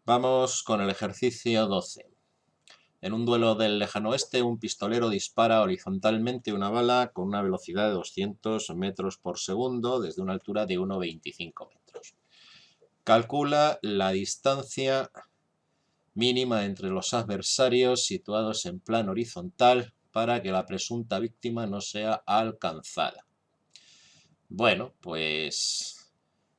Vamos con el ejercicio 12. En un duelo del lejano oeste, un pistolero dispara horizontalmente una bala con una velocidad de 200 metros por segundo desde una altura de 1,25 metros. Calcula la distancia mínima entre los adversarios situados en plano horizontal para que la presunta víctima no sea alcanzada. Bueno, pues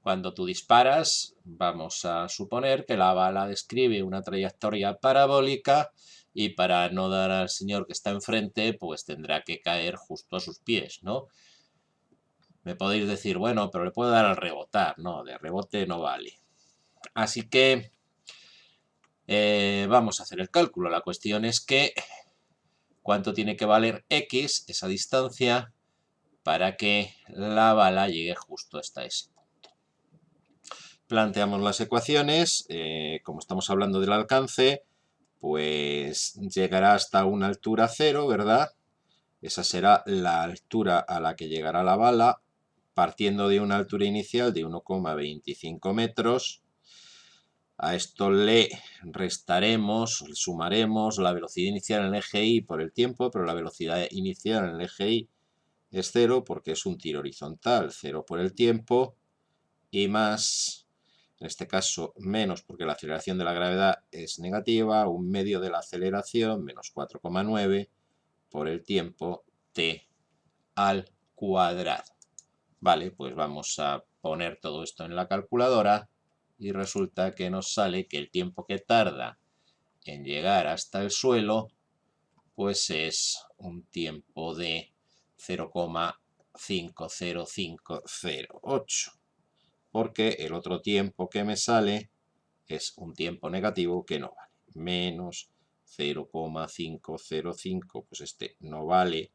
cuando tú disparas, vamos a suponer que la bala describe una trayectoria parabólica y para no dar al señor que está enfrente, pues tendrá que caer justo a sus pies, ¿no? Me podéis decir, bueno, pero le puedo dar al rebotar. No, de rebote no vale. Así que vamos a hacer el cálculo. La cuestión es que cuánto tiene que valer X, esa distancia, para que la bala llegue justo hasta ese punto. Planteamos las ecuaciones, como estamos hablando del alcance, pues llegará hasta una altura 0, ¿verdad? Esa será la altura a la que llegará la bala, partiendo de una altura inicial de 1,25 metros. A esto le restaremos, sumaremos la velocidad inicial en el eje Y por el tiempo, pero la velocidad inicial en el eje Y es 0 porque es un tiro horizontal, 0 por el tiempo y más, en este caso menos porque la aceleración de la gravedad es negativa, un medio de la aceleración, menos 4,9 por el tiempo t al cuadrado. Vale, pues vamos a poner todo esto en la calculadora y resulta que nos sale que el tiempo que tarda en llegar hasta el suelo pues es un tiempo de 0,50508, porque el otro tiempo que me sale es un tiempo negativo que no vale, menos 0,505, pues este no vale,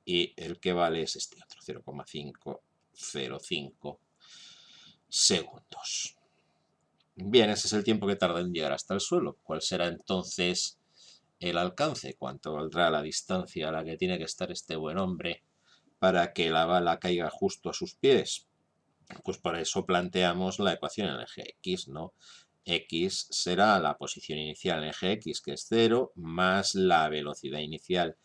y el que vale es este otro, 0,505 segundos. Bien, ese es el tiempo que tarda en llegar hasta el suelo. ¿Cuál será entonces el alcance? ¿Cuánto valdrá la distancia a la que tiene que estar este buen hombre para que la bala caiga justo a sus pies? Pues para eso planteamos la ecuación en el eje X, ¿no? X será la posición inicial en el eje X, que es 0, más la velocidad inicial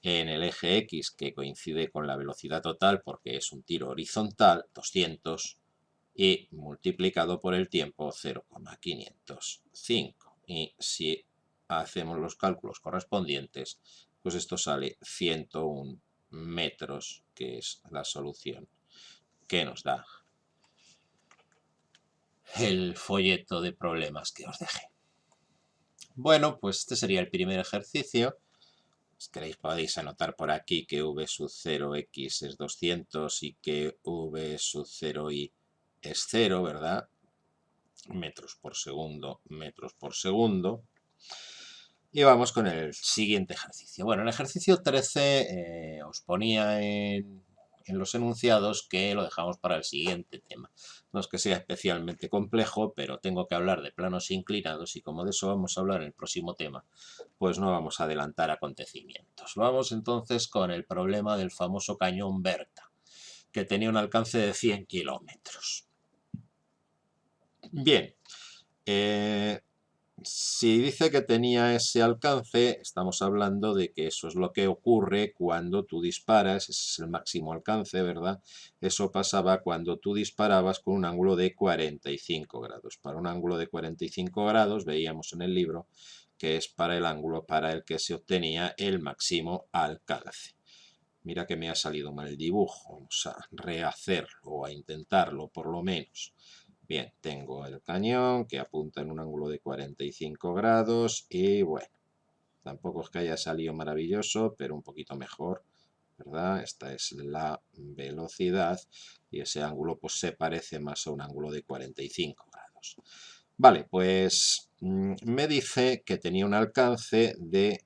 en el eje X, que coincide con la velocidad total porque es un tiro horizontal, 200, y multiplicado por el tiempo 0,505. Y si hacemos los cálculos correspondientes, pues esto sale 101 metros, que es la solución que nos da el folleto de problemas que os dejé. Bueno, pues este sería el primer ejercicio. Si queréis podéis anotar por aquí que v sub 0x es 200 y que v sub 0y es 0, ¿verdad? Metros por segundo, metros por segundo. Y vamos con el siguiente ejercicio. Bueno, el ejercicio 13 os ponía en los enunciados que lo dejamos para el siguiente tema. No es que sea especialmente complejo, pero tengo que hablar de planos inclinados y como de eso vamos a hablar en el próximo tema, pues no vamos a adelantar acontecimientos. Vamos entonces con el problema del famoso cañón Berta, que tenía un alcance de 100 kilómetros. Bien, si dice que tenía ese alcance, estamos hablando de que eso es lo que ocurre cuando tú disparas, ese es el máximo alcance, ¿verdad? Eso pasaba cuando tú disparabas con un ángulo de 45 grados. Para un ángulo de 45 grados, veíamos en el libro, que es para el ángulo para el que se obtenía el máximo alcance. Mira que me ha salido mal el dibujo, vamos a rehacerlo o a intentarlo por lo menos. Bien, tengo el cañón que apunta en un ángulo de 45 grados y bueno, tampoco es que haya salido maravilloso, pero un poquito mejor, ¿verdad? Esta es la velocidad y ese ángulo pues se parece más a un ángulo de 45 grados. Vale, pues me dice que tenía un alcance de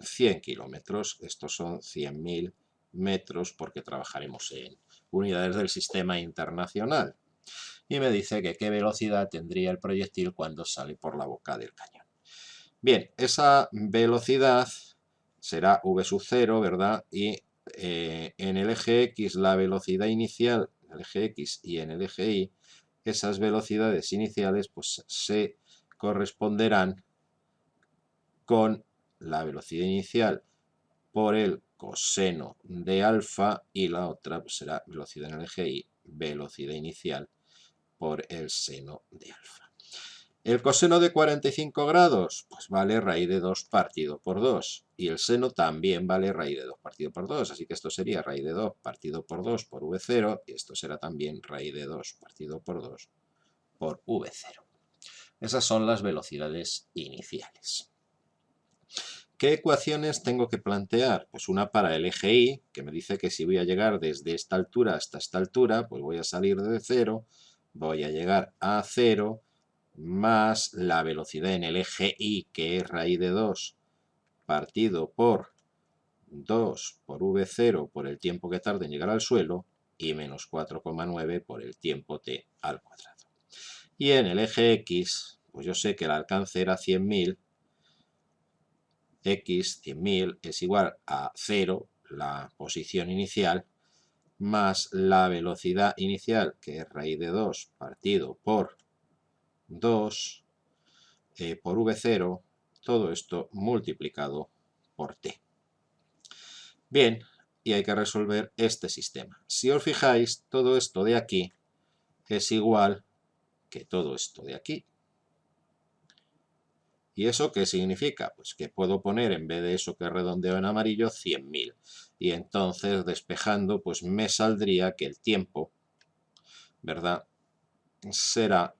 100 kilómetros, estos son 100.000 metros porque trabajaremos en unidades del sistema internacional. Y me dice que qué velocidad tendría el proyectil cuando sale por la boca del cañón. Bien, esa velocidad será v sub 0, ¿verdad? Y en el eje X la velocidad inicial, en el eje X y en el eje Y, esas velocidades iniciales pues se corresponderán con la velocidad inicial por el coseno de alfa y la otra pues será velocidad en el eje Y, velocidad inicial por el seno de alfa. El coseno de 45 grados, pues vale raíz de 2 partido por 2. Y el seno también vale raíz de 2 partido por 2. Así que esto sería raíz de 2 partido por 2 por V0. Y esto será también raíz de 2 partido por 2 por V0. Esas son las velocidades iniciales. ¿Qué ecuaciones tengo que plantear? Pues una para el eje Y, que me dice que si voy a llegar desde esta altura hasta esta altura, pues voy a salir de 0, voy a llegar a 0, más la velocidad en el eje Y, que es raíz de 2, partido por 2 por V0 por el tiempo que tarde en llegar al suelo, y menos 4,9 por el tiempo t al cuadrado. Y en el eje X, pues yo sé que el alcance era 100.000, X, 100.000, es igual a 0, la posición inicial, más la velocidad inicial, que es raíz de 2 partido por 2, por V0, todo esto multiplicado por t. Bien, y hay que resolver este sistema. Si os fijáis, todo esto de aquí es igual que todo esto de aquí. ¿Y eso qué significa? Pues que puedo poner, en vez de eso que redondeo en amarillo, 100.000. Y entonces, despejando, pues me saldría que el tiempo, ¿verdad?, será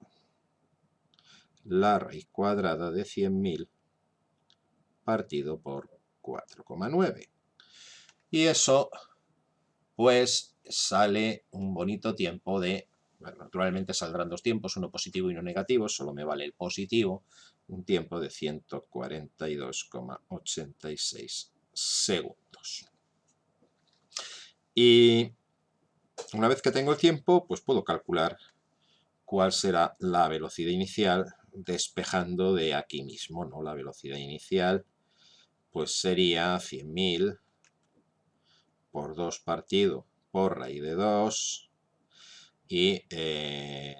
la raíz cuadrada de 100.000 partido por 4,9. Y eso, pues, sale un bonito tiempo de... Bueno, naturalmente saldrán dos tiempos, uno positivo y uno negativo, solo me vale el positivo, un tiempo de 142,86 segundos. Y una vez que tengo el tiempo, pues puedo calcular cuál será la velocidad inicial despejando de aquí mismo, ¿no? La velocidad inicial pues sería 100.000 por 2 partido por raíz de 2 y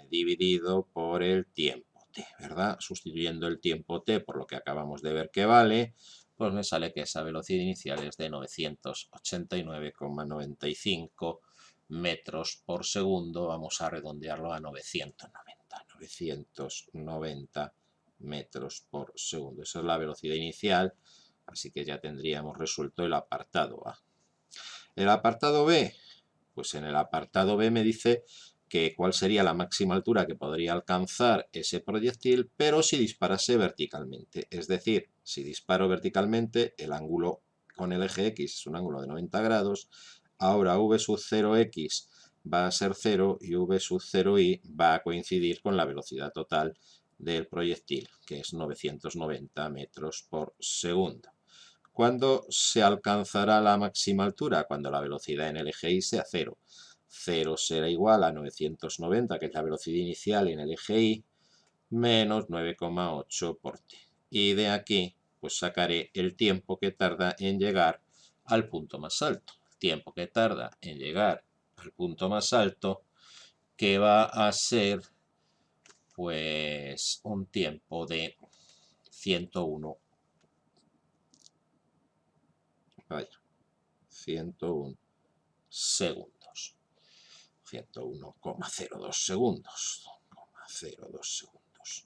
dividido por el tiempo t, ¿verdad? Sustituyendo el tiempo t por lo que acabamos de ver que vale, pues me sale que esa velocidad inicial es de 989,95 metros por segundo. Vamos a redondearlo a 990 metros por segundo. Esa es la velocidad inicial, así que ya tendríamos resuelto el apartado A. El apartado B, pues en el apartado B me dice que cuál sería la máxima altura que podría alcanzar ese proyectil, pero si disparase verticalmente. Es decir, si disparo verticalmente, el ángulo con el eje X es un ángulo de 90 grados, ahora v sub 0x va a ser 0 y v sub 0y va a coincidir con la velocidad total del proyectil, que es 990 metros por segundo. ¿Cuándo se alcanzará la máxima altura? Cuando la velocidad en el eje Y sea 0. 0 será igual a 990, que es la velocidad inicial en el eje Y, menos 9,8 por t. Y de aquí, pues sacaré el tiempo que tarda en llegar al punto más alto. El tiempo que tarda en llegar al punto más alto, que va a ser, pues, un tiempo de 101. Vaya, 101 segundos. 101,02 segundos. 0,02 segundos.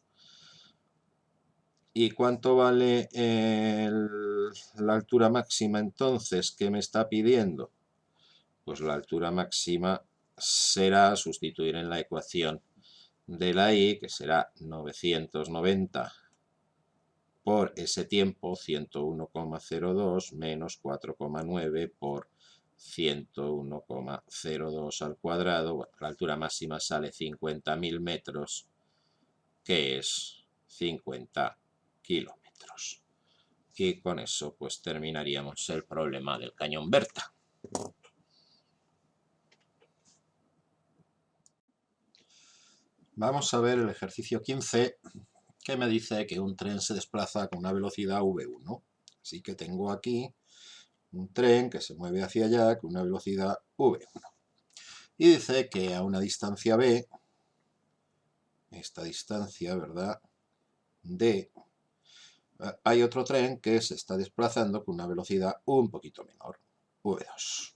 ¿Y cuánto vale la altura máxima entonces que me está pidiendo? Pues la altura máxima será sustituir en la ecuación de la Y, que será 990 por ese tiempo, 101,02 menos 4,9 por 101,02 al cuadrado. Bueno, la altura máxima sale 50.000 metros, que es 50 kilómetros. Y con eso pues terminaríamos el problema del cañón Berta. Vamos a ver el ejercicio 15, que me dice que un tren se desplaza con una velocidad v1. Así que tengo aquí un tren que se mueve hacia allá con una velocidad v1. Y dice que a una distancia b esta distancia, ¿verdad?, D, hay otro tren que se está desplazando con una velocidad un poquito menor, V2.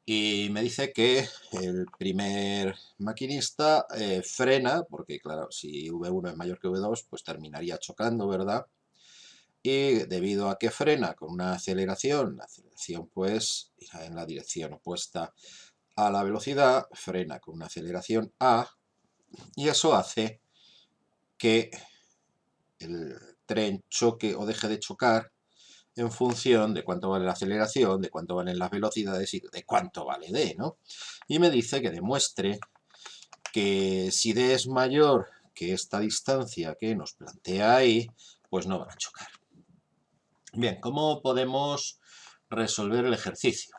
Y me dice que el primer maquinista frena, porque claro, si V1 es mayor que V2, pues terminaría chocando, ¿verdad? Y debido a que frena con una aceleración, la aceleración pues irá en la dirección opuesta a la velocidad, frena con una aceleración A, y eso hace que el tren choque o deje de chocar en función de cuánto vale la aceleración, de cuánto valen las velocidades y de cuánto vale D, ¿no? Y me dice que demuestre que si D es mayor que esta distancia que nos plantea ahí, pues no van a chocar. Bien, ¿cómo podemos resolver el ejercicio?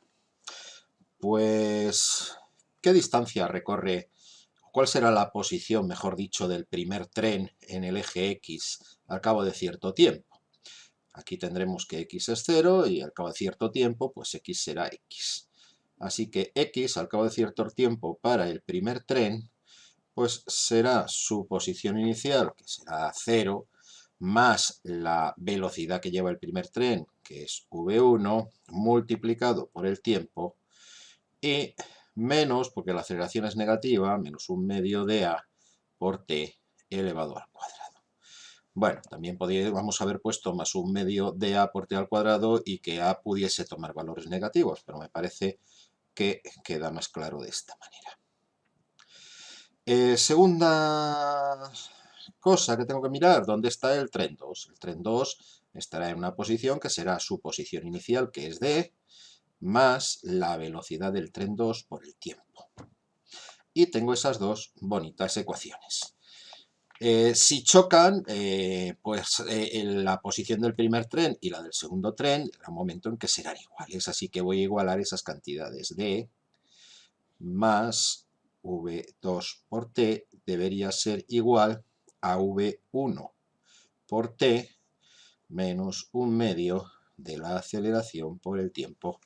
Pues, ¿qué distancia recorre? ¿Cuál será la posición, mejor dicho, del primer tren en el eje X al cabo de cierto tiempo? Aquí tendremos que X es 0 y al cabo de cierto tiempo, pues X será X. Así que X al cabo de cierto tiempo para el primer tren, pues será su posición inicial, que será 0, más la velocidad que lleva el primer tren, que es V1, multiplicado por el tiempo, y menos, porque la aceleración es negativa, menos un medio de A por T elevado al cuadrado. Bueno, también podríamos haber puesto más un medio de A por T al cuadrado y que A pudiese tomar valores negativos, pero me parece que queda más claro de esta manera. Segunda cosa que tengo que mirar, ¿dónde está el tren 2? El tren 2 estará en una posición que será su posición inicial, que es D, más la velocidad del tren 2 por el tiempo. Y tengo esas dos bonitas ecuaciones. Si chocan, pues la posición del primer tren y la del segundo tren, habrá un momento en que serán iguales, así que voy a igualar esas cantidades. D más V2 por T debería ser igual a V1 por T menos un medio de la aceleración por el tiempo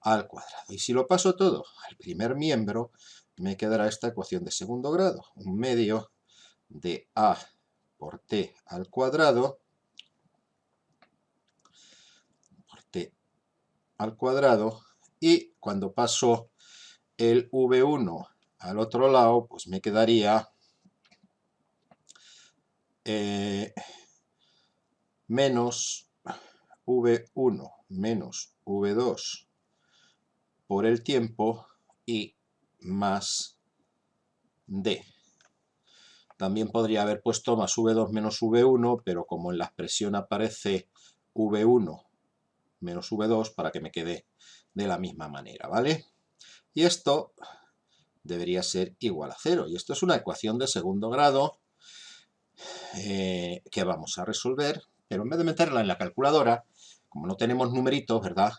al cuadrado. Y si lo paso todo al primer miembro, me quedará esta ecuación de segundo grado, un medio de A por T al cuadrado, y cuando paso el V1 al otro lado, pues me quedaría menos V1 menos V2 por el tiempo y más D. También podría haber puesto más V2 menos V1, pero como en la expresión aparece V1 menos V2, para que me quede de la misma manera, ¿vale? Y esto debería ser igual a 0. Y esto es una ecuación de segundo grado que vamos a resolver, pero en vez de meterla en la calculadora, como no tenemos numeritos, ¿verdad?,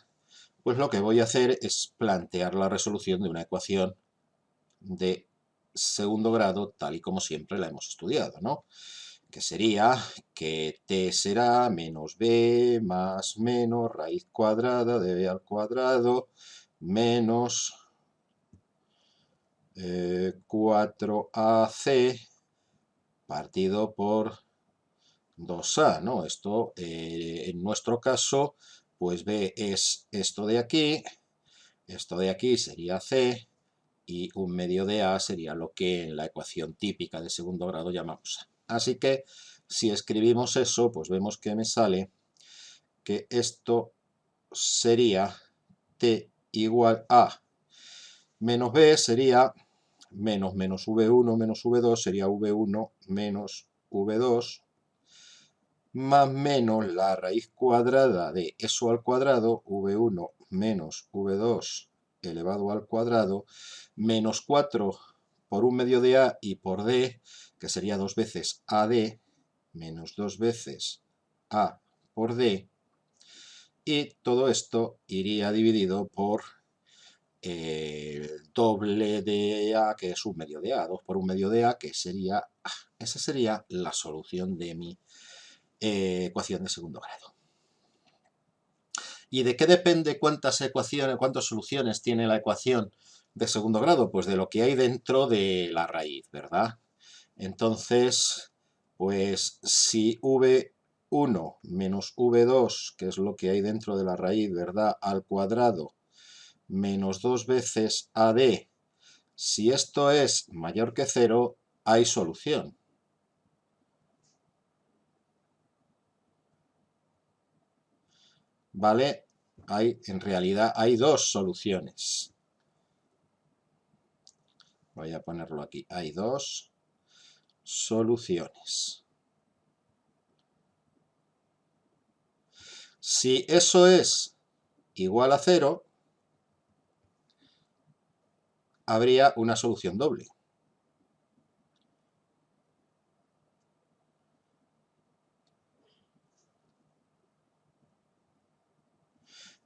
pues lo que voy a hacer es plantear la resolución de una ecuación de segundo grado, tal y como siempre la hemos estudiado, ¿no? Que sería que t será menos b más menos raíz cuadrada de b al cuadrado menos 4ac partido por 2a, ¿no? Esto, en nuestro caso, pues b es esto de aquí sería c, y un medio de a sería lo que en la ecuación típica de segundo grado llamamos a. Así que, si escribimos eso, pues vemos que me sale que esto sería t igual a menos b sería menos v1 menos v2 sería v1 menos v2 más menos la raíz cuadrada de eso al cuadrado, v1 menos v2 elevado al cuadrado, menos 4 por un medio de a y por d, que sería 2 veces ad, menos 2 veces a por d, y todo esto iría dividido por el doble de a, que es un medio de a, 2 por un medio de a, que sería a. Esa sería la solución de mi ecuación de segundo grado. ¿Y de qué depende cuántas soluciones tiene la ecuación de segundo grado? Pues de lo que hay dentro de la raíz, ¿verdad? Entonces, pues si v1 menos v2, que es lo que hay dentro de la raíz, ¿verdad?, al cuadrado, menos 2 veces AD, si esto es mayor que 0, hay solución. ¿Vale? En realidad hay dos soluciones. Voy a ponerlo aquí. Hay dos soluciones. Si eso es igual a 0, habría una solución doble.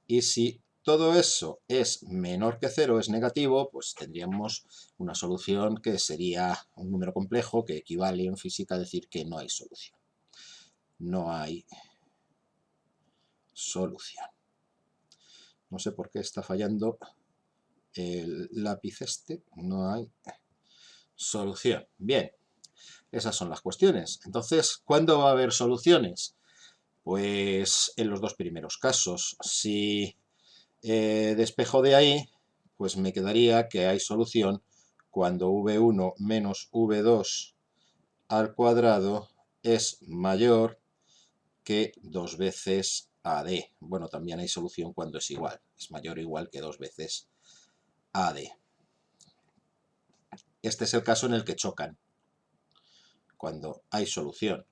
Y si todo eso es menor que 0, es negativo, pues tendríamos una solución que sería un número complejo, que equivale en física a decir que no hay solución. No hay solución. No sé por qué está fallando el lápiz este. No hay solución. Bien, esas son las cuestiones. Entonces, ¿cuándo va a haber soluciones? Pues en los dos primeros casos. Si despejo de ahí, pues me quedaría que hay solución cuando v1 menos v2 al cuadrado es mayor que 2 veces AD. Bueno, también hay solución cuando es igual. Es mayor o igual que 2 veces AD. Este es el caso en el que chocan, cuando hay solución.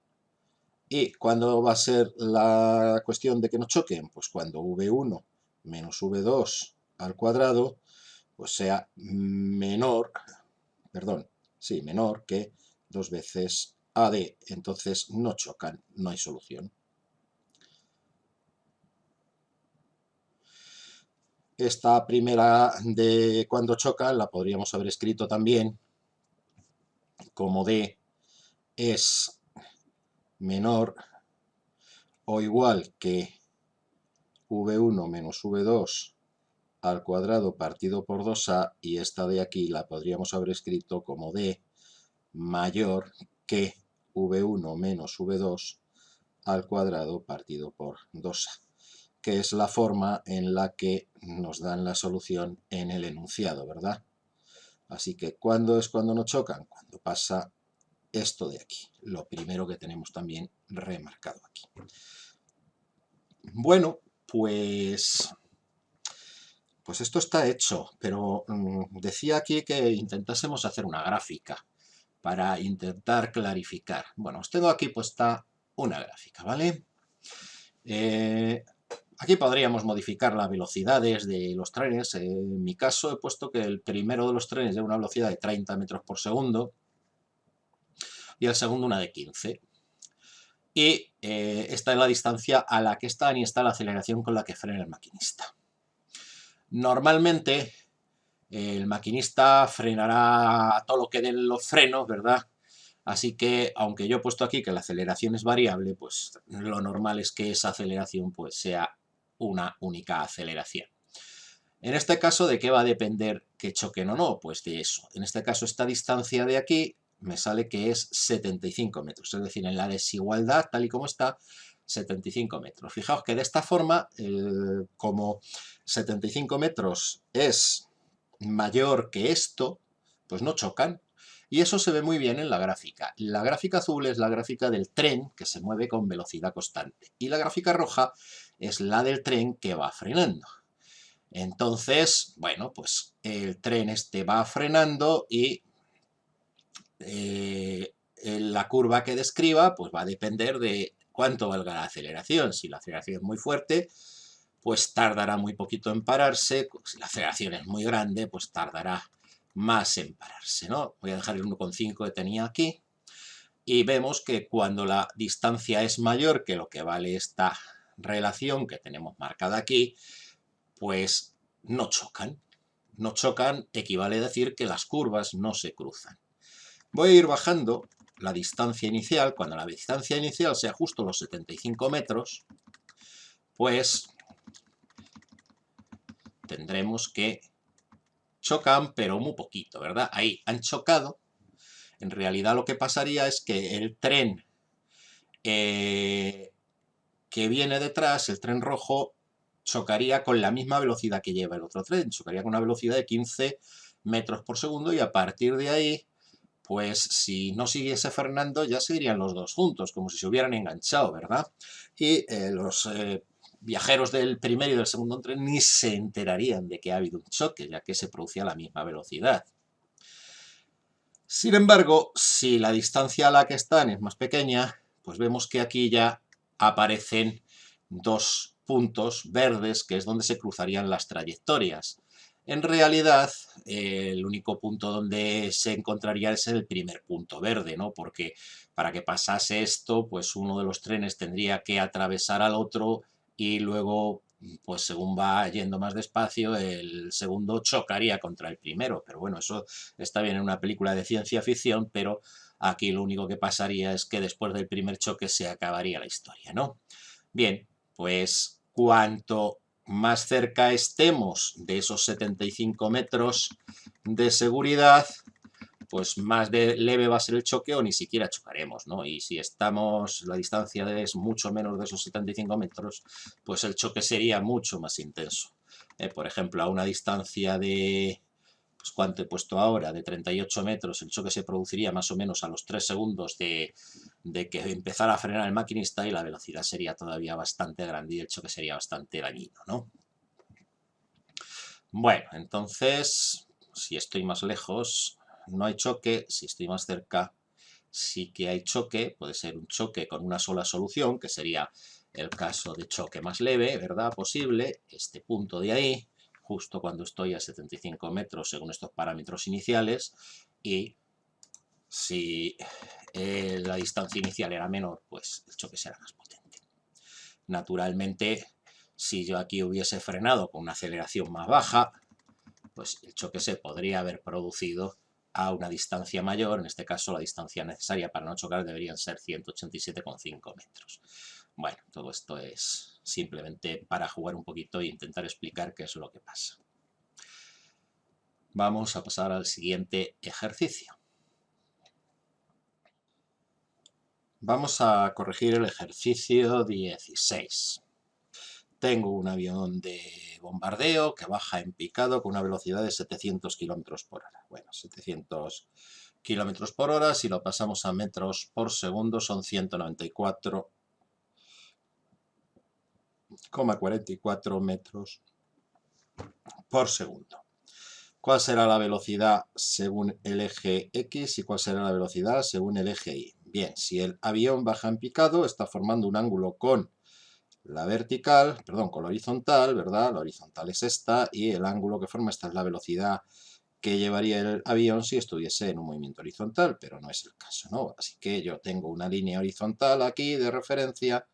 ¿Y cuándo va a ser la cuestión de que no choquen? Pues cuando v1 menos v2 al cuadrado pues sea menor, perdón, sí, menor que 2 veces AD. Entonces no chocan, no hay solución. Esta primera de cuando chocan la podríamos haber escrito también como D es menor o igual que v1 menos v2 al cuadrado partido por 2a, y esta de aquí la podríamos haber escrito como D mayor que v1 menos v2 al cuadrado partido por 2a, que es la forma en la que nos dan la solución en el enunciado, ¿verdad? Así que, ¿cuándo es cuando no chocan? Cuando pasa esto de aquí, lo primero que tenemos también remarcado aquí. Bueno, pues esto está hecho, pero decía aquí que intentásemos hacer una gráfica para intentar clarificar. Bueno, os tengo aquí puesta una gráfica, ¿vale? Aquí podríamos modificar las velocidades de los trenes. En mi caso he puesto que el primero de los trenes de una velocidad de 30 metros por segundo y el segundo una de 15. Y esta es la distancia a la que están y está la aceleración con la que frena el maquinista. Normalmente el maquinista frenará a todo lo que den los frenos, ¿verdad? Así que, aunque yo he puesto aquí que la aceleración es variable, pues lo normal es que esa aceleración pues sea una única aceleración. En este caso, ¿de qué va a depender que choquen o no? Pues de eso. En este caso, esta distancia de aquí me sale que es 75 metros. Es decir, en la desigualdad, tal y como está, 75 metros. Fijaos que de esta forma, como 75 metros es mayor que esto, pues no chocan. Y eso se ve muy bien en la gráfica. La gráfica azul es la gráfica del tren que se mueve con velocidad constante. Y la gráfica roja es la del tren que va frenando. Entonces, bueno, pues el tren este va frenando y la curva que describa pues va a depender de cuánto valga la aceleración. Si la aceleración es muy fuerte, pues tardará muy poquito en pararse. Si la aceleración es muy grande, pues tardará más en pararse, ¿no? Voy a dejar el 1,5 que tenía aquí. Y vemos que cuando la distancia es mayor que lo que vale esta relación que tenemos marcada aquí, pues no chocan. No chocan equivale a decir que las curvas no se cruzan. Voy a ir bajando la distancia inicial. Cuando la distancia inicial sea justo los 75 metros, pues tendremos que chocan, pero muy poquito, ¿verdad? Ahí han chocado. En realidad lo que pasaría es que el tren que viene detrás, el tren rojo, chocaría con la misma velocidad que lleva el otro tren, chocaría con una velocidad de 15 metros por segundo y a partir de ahí, pues si no siguiese frenando ya se irían los dos juntos, como si se hubieran enganchado, ¿verdad? Y los viajeros del primer y del segundo tren ni se enterarían de que ha habido un choque, ya que se producía a la misma velocidad. Sin embargo, si la distancia a la que están es más pequeña, pues vemos que aquí ya aparecen dos puntos verdes, que es donde se cruzarían las trayectorias. En realidad, el único punto donde se encontraría es el primer punto verde, ¿no? Porque para que pasase esto, pues uno de los trenes tendría que atravesar al otro y luego, pues según va yendo más despacio, el segundo chocaría contra el primero. Pero bueno, eso está bien en una película de ciencia ficción, pero aquí lo único que pasaría es que después del primer choque se acabaría la historia, ¿no? Bien, pues cuanto más cerca estemos de esos 75 metros de seguridad, pues más leve va a ser el choque o ni siquiera chocaremos, ¿no? Y si estamos, la distancia es mucho menos de esos 75 metros, pues el choque sería mucho más intenso. Por ejemplo, a una distancia de, pues cuánto he puesto ahora, de 38 metros, el choque se produciría más o menos a los 3 segundos de que empezara a frenar el maquinista y la velocidad sería todavía bastante grande y el choque sería bastante dañino, ¿no? Bueno, entonces, si estoy más lejos, no hay choque. Si estoy más cerca, sí que hay choque. Puede ser un choque con una sola solución, que sería el caso de choque más leve, ¿verdad? Posible, este punto de ahí, justo cuando estoy a 75 metros según estos parámetros iniciales, y si la distancia inicial era menor, pues el choque será más potente. Naturalmente, si yo aquí hubiese frenado con una aceleración más baja, pues el choque se podría haber producido a una distancia mayor. En este caso, la distancia necesaria para no chocar deberían ser 187,5 metros. Bueno, todo esto es simplemente para jugar un poquito e intentar explicar qué es lo que pasa. Vamos a pasar al siguiente ejercicio. Vamos a corregir el ejercicio 16. Tengo un avión de bombardeo que baja en picado con una velocidad de 700 km por hora. Bueno, 700 km por hora, si lo pasamos a metros por segundo, son 194,44 metros por segundo. ¿Cuál será la velocidad según el eje X y cuál será la velocidad según el eje Y? Bien, si el avión baja en picado, está formando un ángulo con la vertical, perdón, con la horizontal, ¿verdad? La horizontal es esta y el ángulo que forma esta es la velocidad que llevaría el avión si estuviese en un movimiento horizontal, pero no es el caso, ¿no? Así que yo tengo una línea horizontal aquí de referencia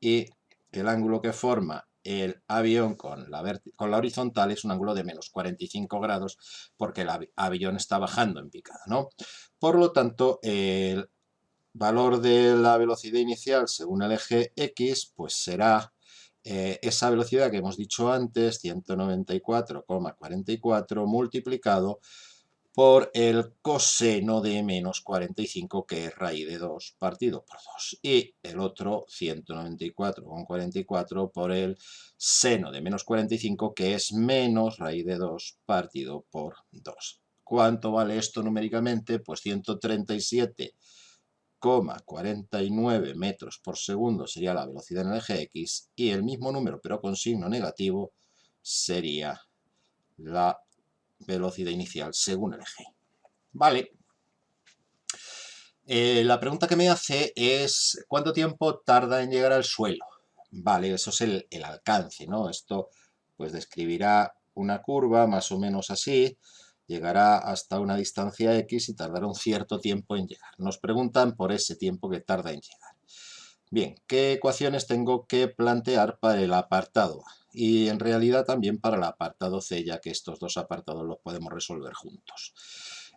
y el ángulo que forma el avión con la horizontal es un ángulo de menos 45 grados porque el avión está bajando en picada, ¿no? Por lo tanto, el valor de la velocidad inicial según el eje X, pues será esa velocidad que hemos dicho antes, 194,44 multiplicado por el coseno de menos 45, que es raíz de 2 partido por 2. Y el otro 194,44 por el seno de menos 45, que es menos raíz de 2 partido por 2. ¿Cuánto vale esto numéricamente? Pues 137,49 metros por segundo sería la velocidad en el eje X y el mismo número pero con signo negativo sería la velocidad inicial según el eje. Vale. La pregunta que me hace es ¿cuánto tiempo tarda en llegar al suelo? Vale, eso es el alcance, ¿no? Esto pues describirá una curva más o menos así, llegará hasta una distancia X y tardará un cierto tiempo en llegar. Nos preguntan por ese tiempo que tarda en llegar. Bien, ¿qué ecuaciones tengo que plantear para el apartado A? Y en realidad también para el apartado C, ya que estos dos apartados los podemos resolver juntos.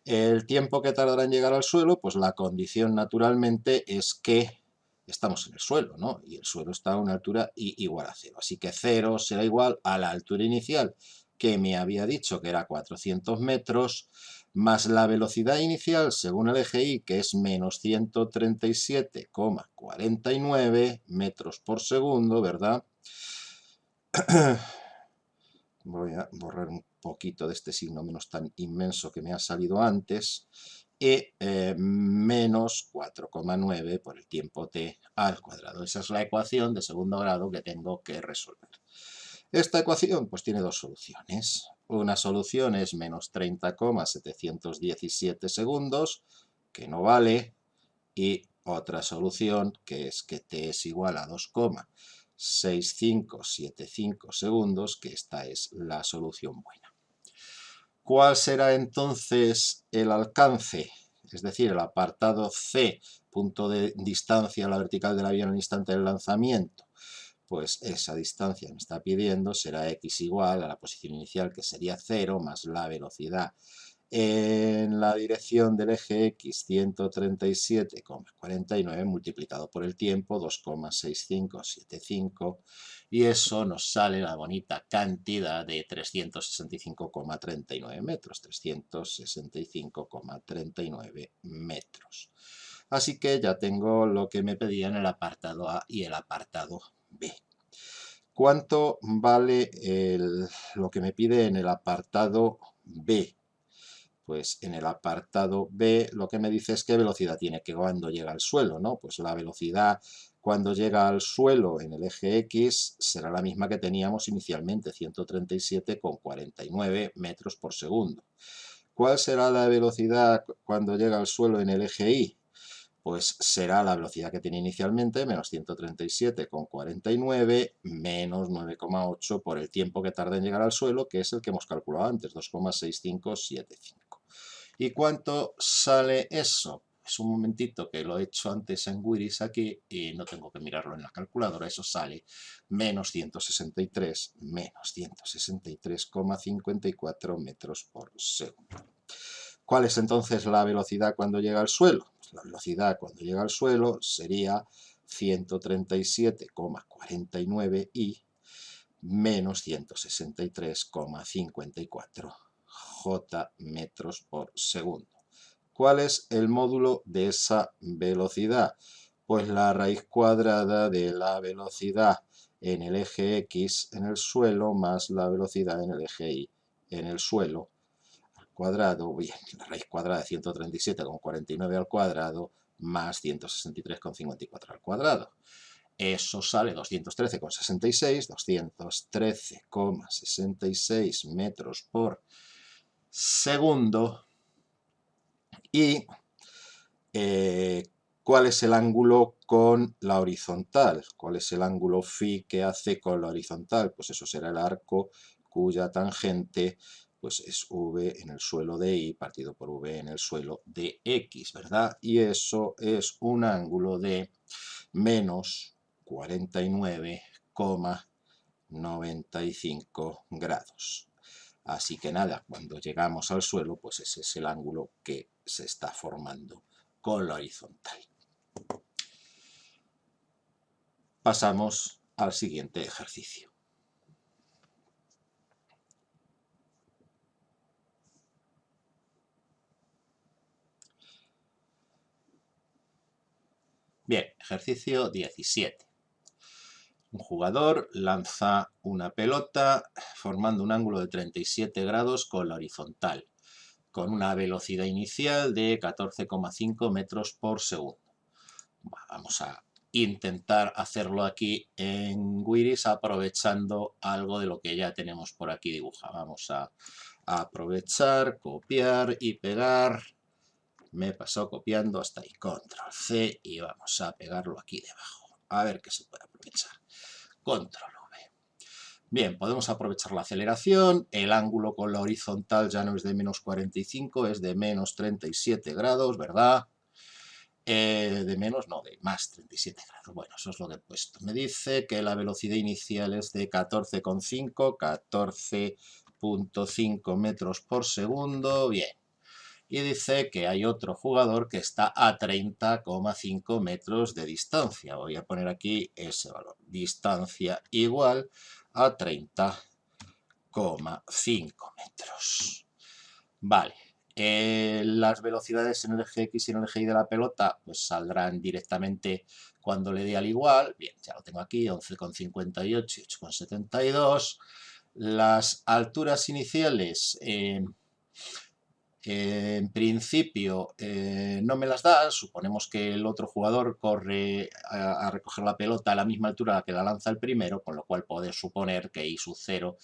El tiempo que tardará en llegar al suelo, pues la condición naturalmente es que estamos en el suelo, ¿no? Y el suelo está a una altura igual a 0. Así que 0 será igual a la altura inicial que me había dicho que era 400 metros, más la velocidad inicial según el eje Y, que es menos 137,49 metros por segundo, ¿verdad? Voy a borrar un poquito de este signo menos tan inmenso que me ha salido antes. Y menos 4,9 por el tiempo t al cuadrado. Esa es la ecuación de segundo grado que tengo que resolver. Esta ecuación pues tiene dos soluciones. Una solución es menos 30,717 segundos, que no vale, y otra solución que es que t es igual a 2,6575 segundos, que esta es la solución buena. ¿Cuál será entonces el alcance? Es decir, el apartado C, punto de distancia a la vertical del avión en el instante del lanzamiento. Pues esa distancia me está pidiendo será x igual a la posición inicial, que sería 0, más la velocidad en la dirección del eje X, 137,49 multiplicado por el tiempo, 2,6575, y eso nos sale la bonita cantidad de 365,39 metros, 365,39 metros. Así que ya tengo lo que me pedían el apartado A y el apartado B. ¿Cuánto vale lo que me pide en el apartado B? Pues en el apartado B lo que me dice es qué velocidad tiene que cuando llega al suelo, ¿no? Pues la velocidad cuando llega al suelo en el eje X será la misma que teníamos inicialmente, 137,49 metros por segundo. ¿Cuál será la velocidad cuando llega al suelo en el eje Y? Pues será la velocidad que tenía inicialmente, menos 137,49, menos 9,8 por el tiempo que tarda en llegar al suelo, que es el que hemos calculado antes, 2,6575. ¿Y cuánto sale eso? Pues un momentito, que lo he hecho antes en Wiris aquí y no tengo que mirarlo en la calculadora. Eso sale menos 163,54 metros por segundo. ¿Cuál es entonces la velocidad cuando llega al suelo? Pues la velocidad cuando llega al suelo sería 137,49 y menos 163,54 J metros por segundo. ¿Cuál es el módulo de esa velocidad? Pues la raíz cuadrada de la velocidad en el eje X en el suelo más la velocidad en el eje Y en el suelo al cuadrado, bien, la raíz cuadrada de 137,49 al cuadrado más 163,54 al cuadrado. Eso sale 213,66, 213,66 metros por segundo. Y ¿cuál es el ángulo con la horizontal? ¿Cuál es el ángulo φ que hace con la horizontal? Pues eso será el arco cuya tangente pues es v en el suelo de y partido por v en el suelo de x, ¿verdad? Y eso es un ángulo de menos 49,95 grados. Así que nada, cuando llegamos al suelo, pues ese es el ángulo que se está formando con la horizontal. Pasamos al siguiente ejercicio. Bien, ejercicio 17. Un jugador lanza una pelota formando un ángulo de 37 grados con la horizontal, con una velocidad inicial de 14,5 metros por segundo. Vamos a intentar hacerlo aquí en Wiris aprovechando algo de lo que ya tenemos por aquí dibujado. Vamos a aprovechar, copiar y pegar. Me he pasado copiando hasta ahí, control C, y vamos a pegarlo aquí debajo. A ver qué se puede aprovechar. Control V. Bien, podemos aprovechar la aceleración. El ángulo con la horizontal ya no es de menos 45, es de menos 37 grados, ¿verdad? De menos, no, de más 37 grados. Bueno, eso es lo que he puesto. Me dice que la velocidad inicial es de 14,5 metros por segundo. Bien. Y dice que hay otro jugador que está a 30,5 metros de distancia. Voy a poner aquí ese valor. Distancia igual a 30,5 metros. Vale. Las velocidades en el eje X y en el eje Y de la pelota pues saldrán directamente cuando le dé al igual. Bien, ya lo tengo aquí, 11,58 y 8,72. Las alturas iniciales, en principio, no me las da. Suponemos que el otro jugador corre a recoger la pelota a la misma altura a la que la lanza el primero, con lo cual poder suponer que I sub 0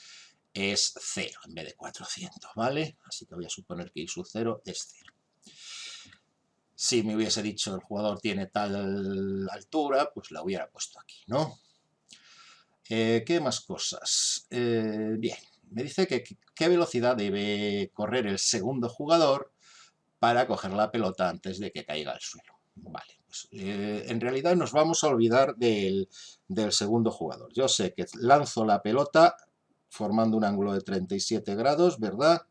es 0 en vez de 400, ¿vale? Así que voy a suponer que I sub 0 es 0. Si me hubiese dicho el jugador tiene tal altura, pues la hubiera puesto aquí, ¿no? ¿Qué más cosas? Bien, me dice que qué velocidad debe correr el segundo jugador para coger la pelota antes de que caiga al suelo. Vale, pues en realidad nos vamos a olvidar del segundo jugador. Yo sé que lanzo la pelota formando un ángulo de 37 grados, ¿verdad?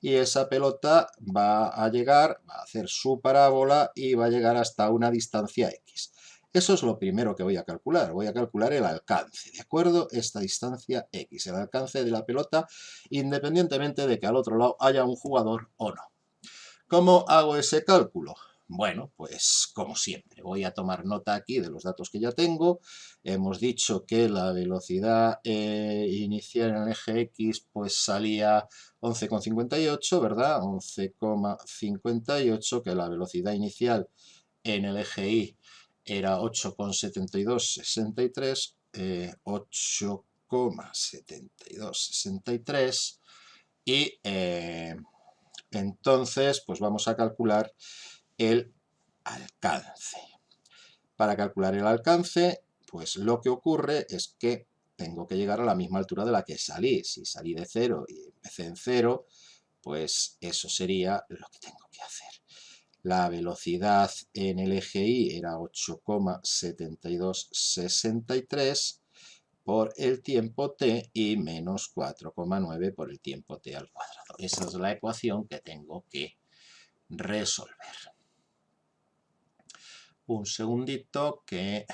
Y esa pelota va a llegar, va a hacer su parábola y va a llegar hasta una distancia X. Eso es lo primero que voy a calcular. Voy a calcular el alcance, ¿de acuerdo? Esta distancia X, el alcance de la pelota, independientemente de que al otro lado haya un jugador o no. ¿Cómo hago ese cálculo? Bueno, pues como siempre, voy a tomar nota aquí de los datos que ya tengo. Hemos dicho que la velocidad inicial en el eje X pues salía 11,58, ¿verdad? 11,58, que la velocidad inicial en el eje Y era 8,7263, 8,7263 y entonces pues vamos a calcular el alcance. Para calcular el alcance, pues lo que ocurre es que tengo que llegar a la misma altura de la que salí. Si salí de 0 y empecé en 0, pues eso sería lo que tengo que hacer. La velocidad en el eje Y era 8,7263 por el tiempo t y menos 4,9 por el tiempo t al cuadrado. Esa es la ecuación que tengo que resolver. Un segundito que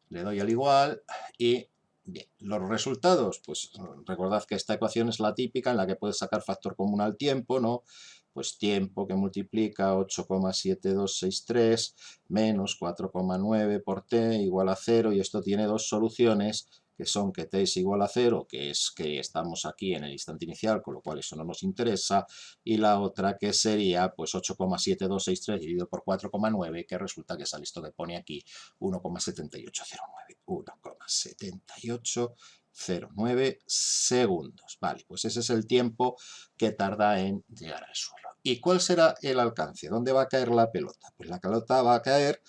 le doy al igual y bien, los resultados, pues recordad que esta ecuación es la típica en la que puedes sacar factor común al tiempo, ¿no? Pues tiempo que multiplica 8,7263 menos 4,9 por t igual a 0, y esto tiene dos soluciones, que son que t es igual a 0, que es que estamos aquí en el instante inicial, con lo cual eso no nos interesa, y la otra que sería pues 8,7263 dividido por 4,9, que resulta que es esto que pone aquí, 1,7809. 1,7809 segundos. Vale, pues ese es el tiempo que tarda en llegar al suelo. ¿Y cuál será el alcance? ¿Dónde va a caer la pelota? Pues la pelota va a caer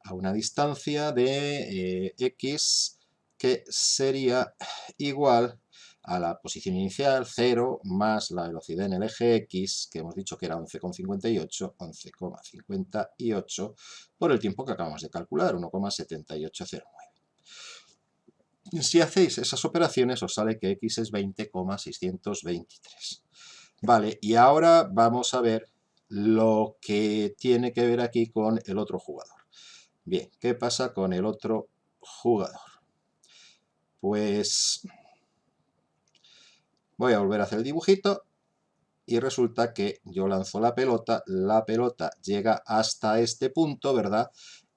a una distancia de X, que sería igual a la posición inicial, 0, más la velocidad en el eje X, que hemos dicho que era 11,58 por el tiempo que acabamos de calcular, 1,7809. Si hacéis esas operaciones os sale que X es 20,623. Vale, y ahora vamos a ver lo que tiene que ver aquí con el otro jugador. Bien, ¿qué pasa con el otro jugador? Pues voy a volver a hacer el dibujito y resulta que yo lanzo la pelota llega hasta este punto, ¿verdad?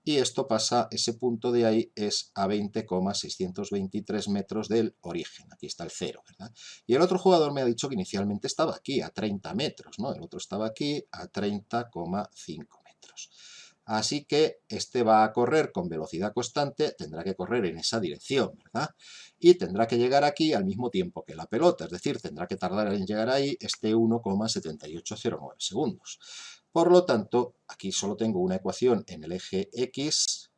Y esto pasa, ese punto de ahí es a 20,623 metros del origen. Aquí está el 0, ¿verdad? Y el otro jugador me ha dicho que inicialmente estaba aquí, a 30 metros, ¿no? El otro estaba aquí a 30,5 metros. Así que este va a correr con velocidad constante, tendrá que correr en esa dirección, ¿verdad? Y tendrá que llegar aquí al mismo tiempo que la pelota, es decir, tendrá que tardar en llegar ahí 1,7809 segundos. Por lo tanto, aquí solo tengo una ecuación en el eje X.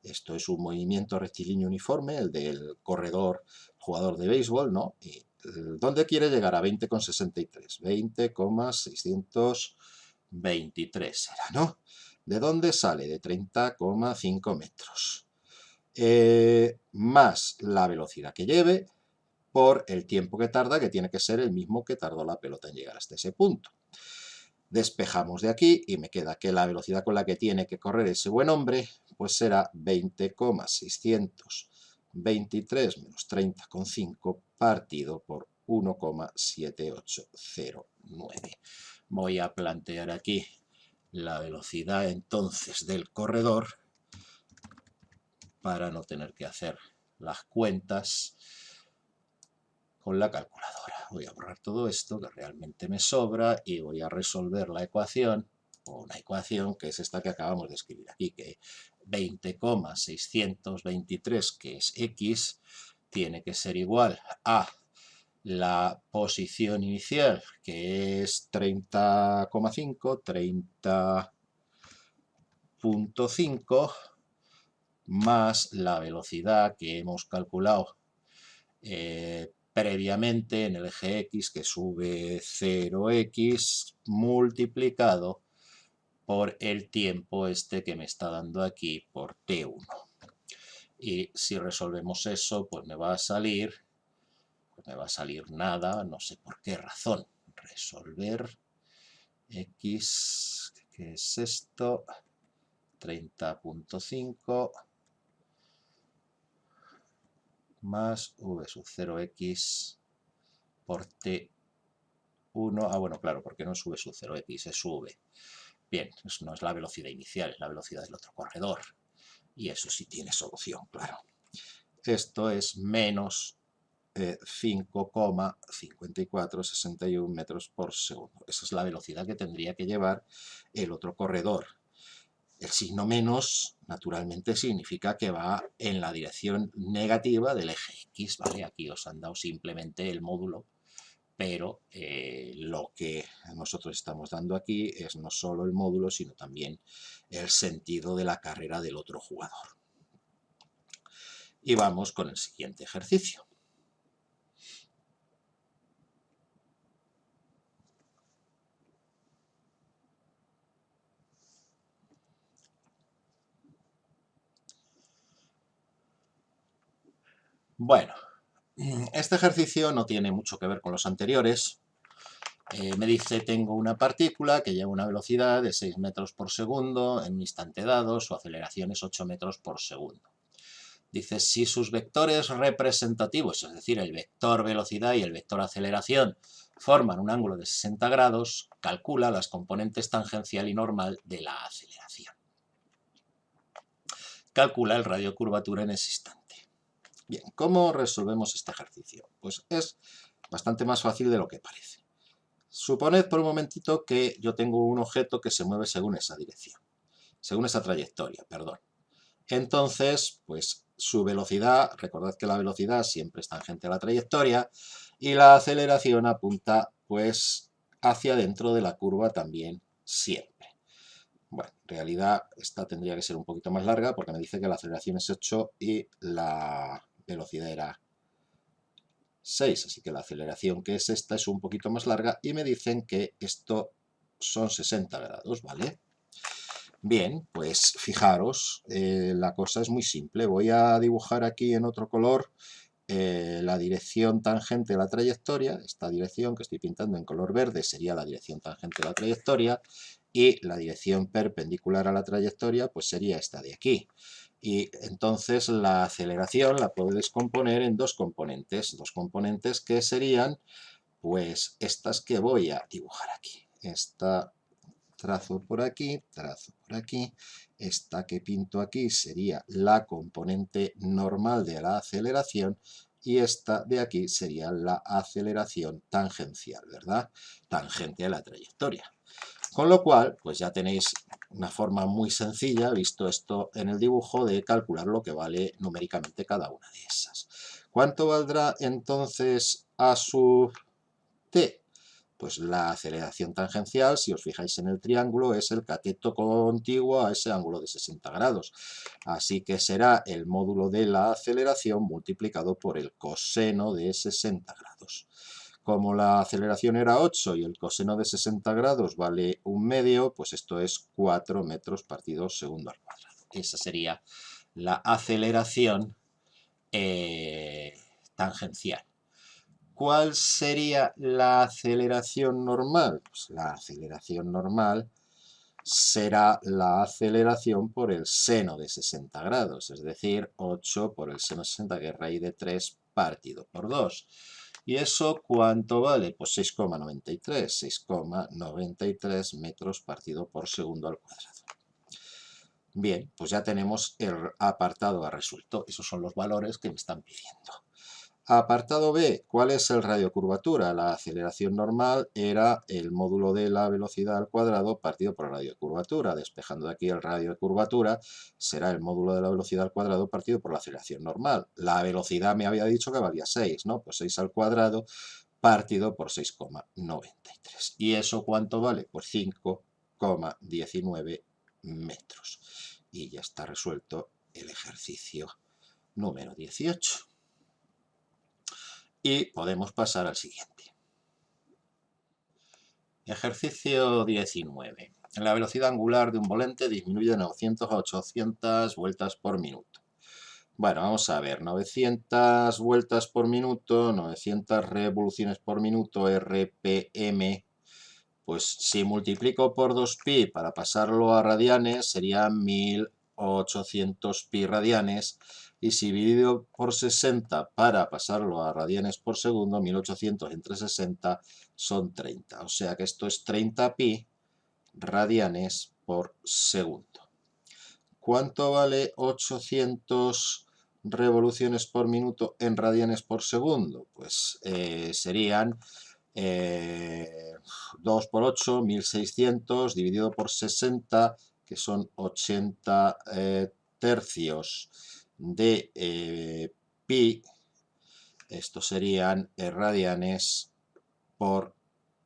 Esto es un movimiento rectilíneo uniforme, el del corredor, jugador de béisbol, ¿no? Y ¿dónde quiere llegar? A 20,63. 20,623 era, ¿no? ¿De dónde sale? De 30,5 metros. Más la velocidad que lleve por el tiempo que tarda, que tiene que ser el mismo que tardó la pelota en llegar hasta ese punto. Despejamos de aquí y me queda que la velocidad con la que tiene que correr ese buen hombre pues será 20,623 menos 30,5 partido por 1,7809. Voy a plantear aquí la velocidad entonces del corredor para no tener que hacer las cuentas con la calculadora. Voy a borrar todo esto que realmente me sobra y voy a resolver la ecuación, o una ecuación que es esta que acabamos de escribir aquí, que 20,623, que es x, tiene que ser igual a la posición inicial, que es 30,5, 30,5, más la velocidad que hemos calculado previamente en el eje X, que sube 0x, multiplicado por el tiempo este que me está dando aquí por t1. Y si resolvemos eso, pues me va a salir nada, no sé por qué razón. Resolver x, ¿qué es esto? 30,5 más v sub 0x por t1. Ah, bueno, claro, porque no es v sub 0x, es v. Bien, eso no es la velocidad inicial, es la velocidad del otro corredor. Y eso sí tiene solución, claro. Esto es menos 5,5461 metros por segundo. Esa es la velocidad que tendría que llevar el otro corredor. El signo menos, naturalmente, significa que va en la dirección negativa del eje X, ¿vale? Aquí os han dado simplemente el módulo, pero lo que nosotros estamos dando aquí es no solo el módulo, sino también el sentido de la carrera del otro jugador. Y vamos con el siguiente ejercicio. Bueno, este ejercicio no tiene mucho que ver con los anteriores. Me dice, tengo una partícula que lleva una velocidad de 6 metros por segundo en un instante dado, su aceleración es 8 metros por segundo. Dice, si sus vectores representativos, es decir, el vector velocidad y el vector aceleración, forman un ángulo de 60 grados, calcula las componentes tangencial y normal de la aceleración. Calcula el radio de curvatura en ese instante. Bien, ¿cómo resolvemos este ejercicio? Pues es bastante más fácil de lo que parece. Suponed por un momentito que yo tengo un objeto que se mueve según esa dirección, según esa trayectoria, perdón. Entonces, pues su velocidad, recordad que la velocidad siempre es tangente a la trayectoria, y la aceleración apunta pues hacia dentro de la curva también siempre. Bueno, en realidad esta tendría que ser un poquito más larga porque me dice que la aceleración es 8 y la velocidad era 6, así que la aceleración que es esta es un poquito más larga y me dicen que esto son 60 grados, ¿vale? Bien, pues fijaros, la cosa es muy simple. Voy a dibujar aquí en otro color la dirección tangente de la trayectoria. Esta dirección que estoy pintando en color verde sería la dirección tangente de la trayectoria y la dirección perpendicular a la trayectoria pues sería esta de aquí. Y entonces la aceleración la puedo descomponer en dos componentes que serían pues estas que voy a dibujar aquí. Esta trazo por aquí, esta que pinto aquí sería la componente normal de la aceleración y esta de aquí sería la aceleración tangencial, ¿verdad? Tangente a la trayectoria. Con lo cual, pues ya tenéis una forma muy sencilla, visto esto en el dibujo, de calcular lo que vale numéricamente cada una de esas. ¿Cuánto valdrá entonces a sub t? Pues la aceleración tangencial, si os fijáis en el triángulo, es el cateto contiguo a ese ángulo de 60 grados. Así que será el módulo de la aceleración multiplicado por el coseno de 60 grados. Como la aceleración era 8 y el coseno de 60 grados vale 1/2, pues esto es 4 metros partido segundo al cuadrado. Esa sería la aceleración tangencial. ¿Cuál sería la aceleración normal? Pues la aceleración normal será la aceleración por el seno de 60 grados, es decir, 8 por el seno de 60, que es raíz de 3 partido por 2. ¿Y eso cuánto vale? Pues 6,93 metros partido por segundo al cuadrado. Bien, pues ya tenemos el apartado A resuelto. Esos son los valores que me están pidiendo. Apartado B, ¿cuál es el radio de curvatura? La aceleración normal era el módulo de la velocidad al cuadrado partido por el radio de curvatura. Despejando de aquí el radio de curvatura, será el módulo de la velocidad al cuadrado partido por la aceleración normal. La velocidad me había dicho que valía 6, ¿no? Pues 6 al cuadrado partido por 6,93. ¿Y eso cuánto vale? Pues 5,19 metros. Y ya está resuelto el ejercicio número 18. Y podemos pasar al siguiente. Ejercicio 19. La velocidad angular de un volante disminuye de 900 a 800 vueltas por minuto. Bueno, vamos a ver, 900 vueltas por minuto, 900 revoluciones por minuto, RPM, pues si multiplico por 2pi para pasarlo a radianes, serían 1800 pi radianes, y si dividido por 60 para pasarlo a radianes por segundo, 1800 entre 60 son 30. O sea que esto es 30 pi radianes por segundo. ¿Cuánto vale 800 revoluciones por minuto en radianes por segundo? Pues serían 2 por 8, 1600, dividido por 60, que son 80 tercios de pi. Estos serían radianes por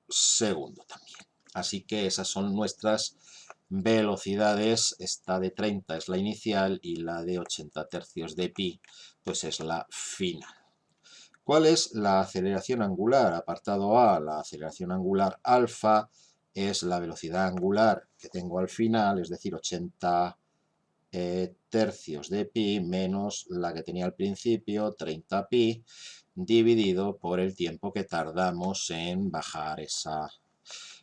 segundo también. Así que esas son nuestras velocidades. Esta de 30 es la inicial y la de 80 tercios de pi pues es la final. ¿Cuál es la aceleración angular? Apartado A, la aceleración angular alfa es la velocidad angular que tengo al final, es decir, 80 tercios de pi menos la que tenía al principio, 30 pi, dividido por el tiempo que tardamos en bajar esa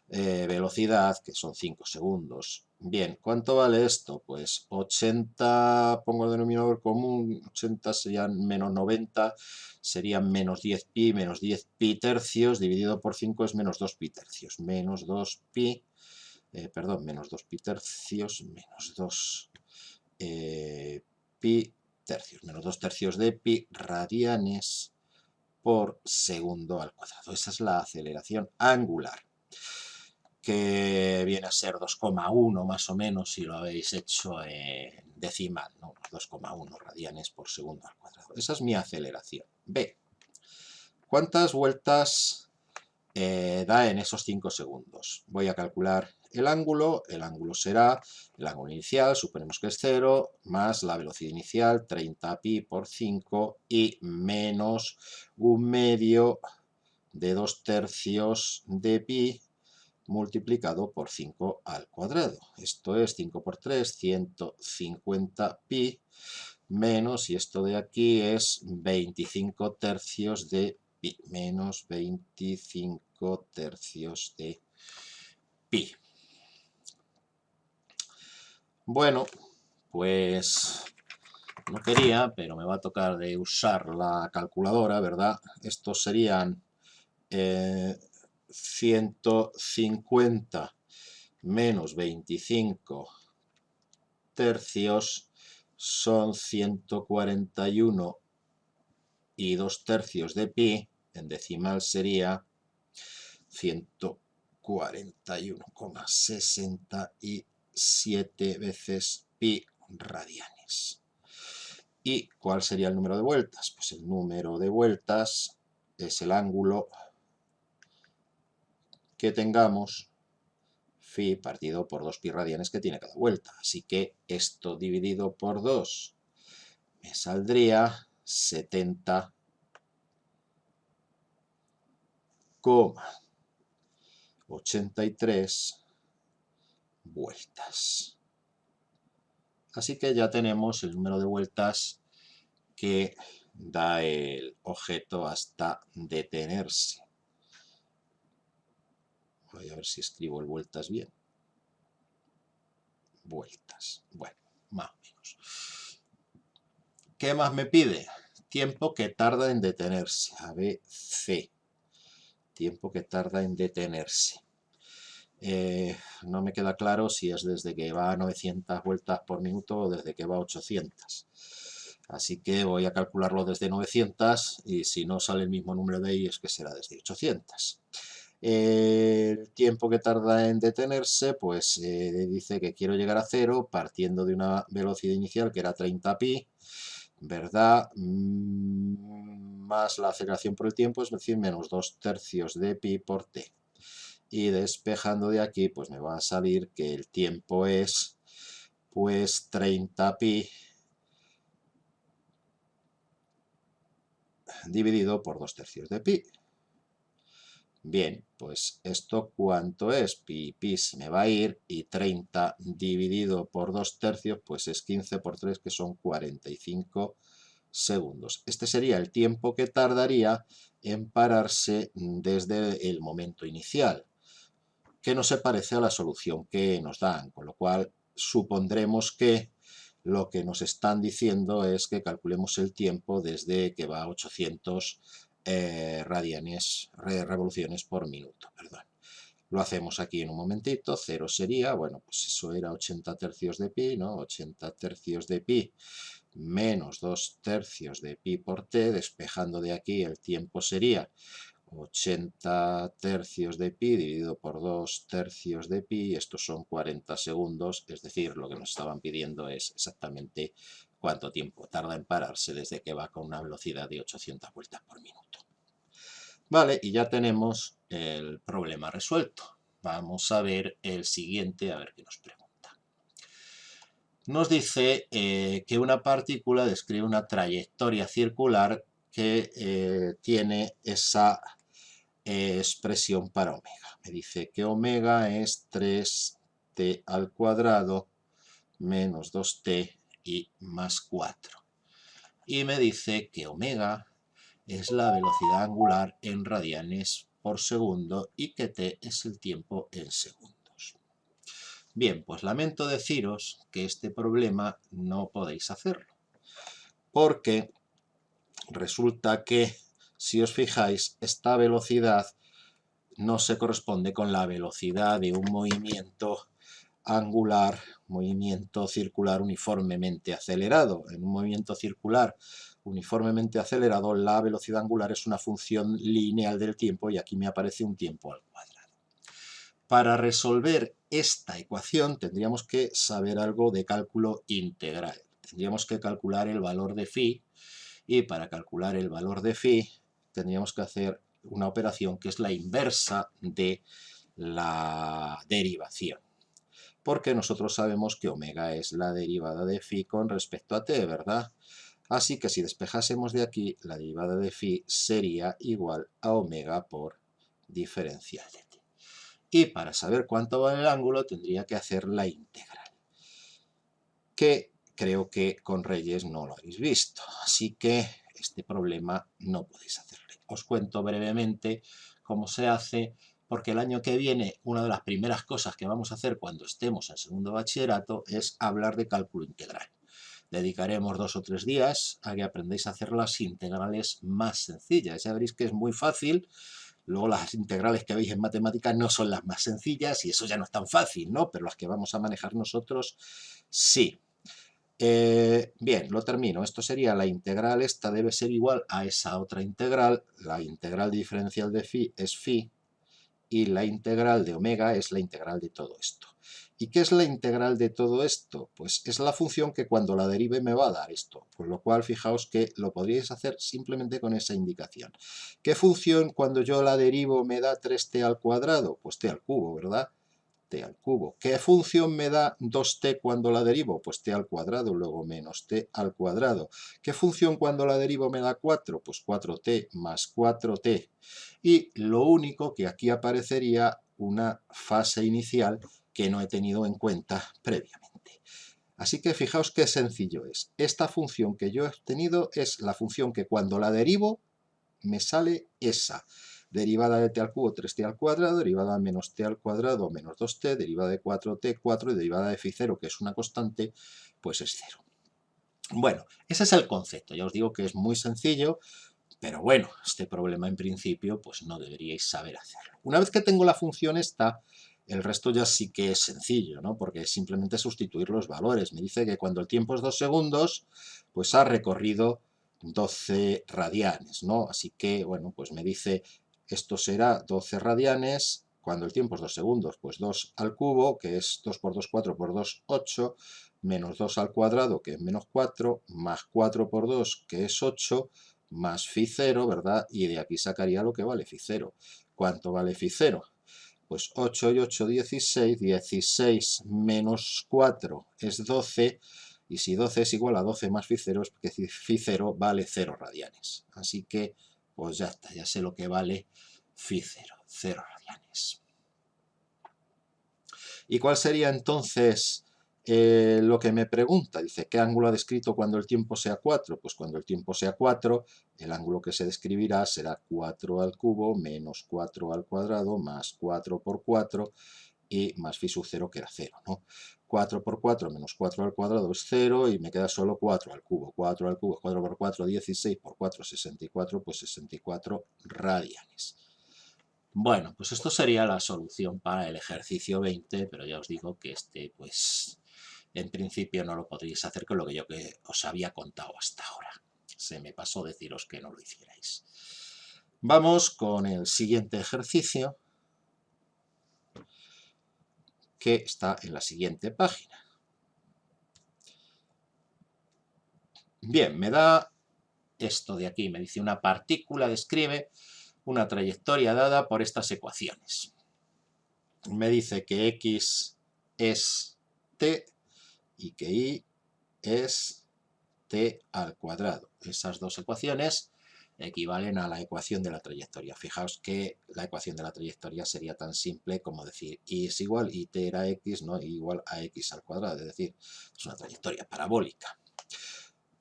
velocidad, que son 5 segundos. Bien, ¿cuánto vale esto? Pues 80, pongo el denominador común, 80 serían menos 90, serían menos 10 pi, menos 10 pi tercios, dividido por 5 es menos 2 pi tercios, menos 2 pi, menos 2 pi tercios, menos 2 pi tercios, menos 2 tercios de pi radianes por segundo al cuadrado. Esa es la aceleración angular, que viene a ser 2,1 más o menos si lo habéis hecho en decimal, ¿no? 2,1 radianes por segundo al cuadrado. Esa es mi aceleración. B. ¿Cuántas vueltas da en esos 5 segundos? Voy a calcular el ángulo será el ángulo inicial, suponemos que es 0, más la velocidad inicial, 30 pi por 5, y menos un medio de 2 tercios de pi multiplicado por 5 al cuadrado. Esto es 5 por 3, 150 pi, menos, y esto de aquí es 25 tercios de pi, menos 25 tercios de pi. Bueno, pues no quería, pero me va a tocar de usar la calculadora, ¿verdad? Estos serían 150 menos 25 tercios son 141 y 2 tercios de pi, en decimal sería 141,67 veces pi radianes. ¿Y cuál sería el número de vueltas? Pues el número de vueltas es el ángulo que tengamos, phi partido por 2 pi radianes que tiene cada vuelta. Así que esto dividido por 2 me saldría 70,83 vueltas. Así que ya tenemos el número de vueltas que da el objeto hasta detenerse. Voy a ver si escribo el vueltas bien. Vueltas. Bueno, más o menos. ¿Qué más me pide? Tiempo que tarda en detenerse, ABC. Tiempo que tarda en detenerse. No me queda claro si es desde que va a 900 vueltas por minuto o desde que va a 800. Así que voy a calcularlo desde 900 y si no sale el mismo número de ahí es que será desde 800. El tiempo que tarda en detenerse, pues dice que quiero llegar a cero partiendo de una velocidad inicial que era 30pi, ¿verdad? Más la aceleración por el tiempo, es decir, menos 2/3 de pi por t. Y despejando de aquí, pues me va a salir que el tiempo es, pues, 30pi dividido por 2/3 de pi. Bien, pues esto ¿cuánto es? Pi se me va a ir y 30 dividido por 2/3 pues es 15 por 3 que son 45 segundos. Este sería el tiempo que tardaría en pararse desde el momento inicial, que no se parece a la solución que nos dan, con lo cual supondremos que lo que nos están diciendo es que calculemos el tiempo desde que va a 800 revoluciones por minuto. Perdón. Lo hacemos aquí en un momentito. 0 sería, bueno, pues eso era 80 tercios de pi, ¿no? 80 tercios de pi menos 2/3 de pi por t, despejando de aquí el tiempo sería 80 tercios de pi dividido por 2/3 de pi, estos son 40 segundos, es decir, lo que nos estaban pidiendo es exactamente cuánto tiempo tarda en pararse desde que va con una velocidad de 800 vueltas por minuto. Vale, y ya tenemos el problema resuelto. Vamos a ver el siguiente, a ver qué nos pregunta. Nos dice que una partícula describe una trayectoria circular que tiene esa expresión para omega. Me dice que omega es 3t al cuadrado menos 2t y más 4. Y me dice que omega es la velocidad angular en radianes por segundo y que t es el tiempo en segundos. Bien, pues lamento deciros que este problema no podéis hacerlo, porque resulta que, si os fijáis, esta velocidad no se corresponde con la velocidad de un movimiento angular, movimiento circular uniformemente acelerado. En un movimiento circular uniformemente acelerado, la velocidad angular es una función lineal del tiempo y aquí me aparece un tiempo al cuadrado. Para resolver esta ecuación tendríamos que saber algo de cálculo integral. Tendríamos que calcular el valor de phi y para calcular el valor de phi tendríamos que hacer una operación que es la inversa de la derivación. Porque nosotros sabemos que omega es la derivada de phi con respecto a t, ¿verdad? Así que si despejásemos de aquí, la derivada de phi sería igual a omega por diferencial de t. Y para saber cuánto vale el ángulo tendría que hacer la integral, que creo que con Reyes no lo habéis visto. Así que este problema no podéis hacerle. Os cuento brevemente cómo se hace, porque el año que viene una de las primeras cosas que vamos a hacer cuando estemos en segundo bachillerato es hablar de cálculo integral. Dedicaremos 2 o 3 días a que aprendáis a hacer las integrales más sencillas. Ya veréis que es muy fácil. Luego las integrales que veis en matemáticas no son las más sencillas y eso ya no es tan fácil, ¿no? Pero las que vamos a manejar nosotros, sí. Bien, lo termino. Esto sería la integral, esta debe ser igual a esa otra integral. La integral diferencial de phi es phi y la integral de omega es la integral de todo esto. ¿Y qué es la integral de todo esto? Pues es la función que cuando la derive me va a dar esto, por lo cual fijaos que lo podríais hacer simplemente con esa indicación. ¿Qué función cuando yo la derivo me da 3t al cuadrado? Pues t al cubo, ¿verdad? T al cubo. ¿Qué función me da 2t cuando la derivo? Pues t al cuadrado, luego menos t al cuadrado. ¿Qué función cuando la derivo me da 4? Pues 4t más 4t. Y lo único que aquí aparecería una fase inicial que no he tenido en cuenta previamente. Así que fijaos qué sencillo es. Esta función que yo he obtenido es la función que cuando la derivo me sale esa. Derivada de t al cubo, 3t al cuadrado, derivada de menos t al cuadrado, menos 2t, derivada de 4t, 4, y derivada de phi 0, que es una constante, pues es 0. Bueno, ese es el concepto. Ya os digo que es muy sencillo, pero bueno, este problema en principio pues no deberíais saber hacerlo. Una vez que tengo la función esta, el resto ya sí que es sencillo, ¿no? Porque es simplemente sustituir los valores. Me dice que cuando el tiempo es 2 segundos, pues ha recorrido 12 radianes, ¿no? Así que, bueno, pues me dice esto será 12 radianes. Cuando el tiempo es 2 segundos, pues 2 al cubo, que es 2 por 2, 4 por 2, 8, menos 2 al cuadrado, que es menos 4, más 4 por 2, que es 8, más phi 0, ¿verdad? Y de aquí sacaría lo que vale phi 0. ¿Cuánto vale phi 0? Pues 8 y 8, 16, 16 menos 4 es 12, y si 12 es igual a 12 más phi 0, es porque phi 0 vale 0 radianes. Así que, pues ya está, ya sé lo que vale phi 0, 0 radianes. ¿Y cuál sería entonces lo que me pregunta? Dice, ¿qué ángulo ha descrito cuando el tiempo sea 4? Pues cuando el tiempo sea 4, el ángulo que se describirá será 4 al cubo menos 4 al cuadrado más 4 por 4 y más phi sub 0, que era 0, ¿no? 4 por 4 menos 4 al cuadrado es 0 y me queda solo 4 al cubo. 4 al cubo es 4 por 4, 16 por 4, 64, pues 64 radianes. Bueno, pues esto sería la solución para el ejercicio 20, pero ya os digo que este, pues, en principio no lo podríais hacer con lo que yo os había contado hasta ahora. Se me pasó deciros que no lo hicierais. Vamos con el siguiente ejercicio, que está en la siguiente página. Bien, me da esto de aquí, me dice una partícula describe una trayectoria dada por estas ecuaciones. Me dice que x es t y que y es t al cuadrado. Esas dos ecuaciones equivalen a la ecuación de la trayectoria. Fijaos que la ecuación de la trayectoria sería tan simple como decir y es igual, y t era x, ¿no? Y igual a x al cuadrado, es decir, es una trayectoria parabólica.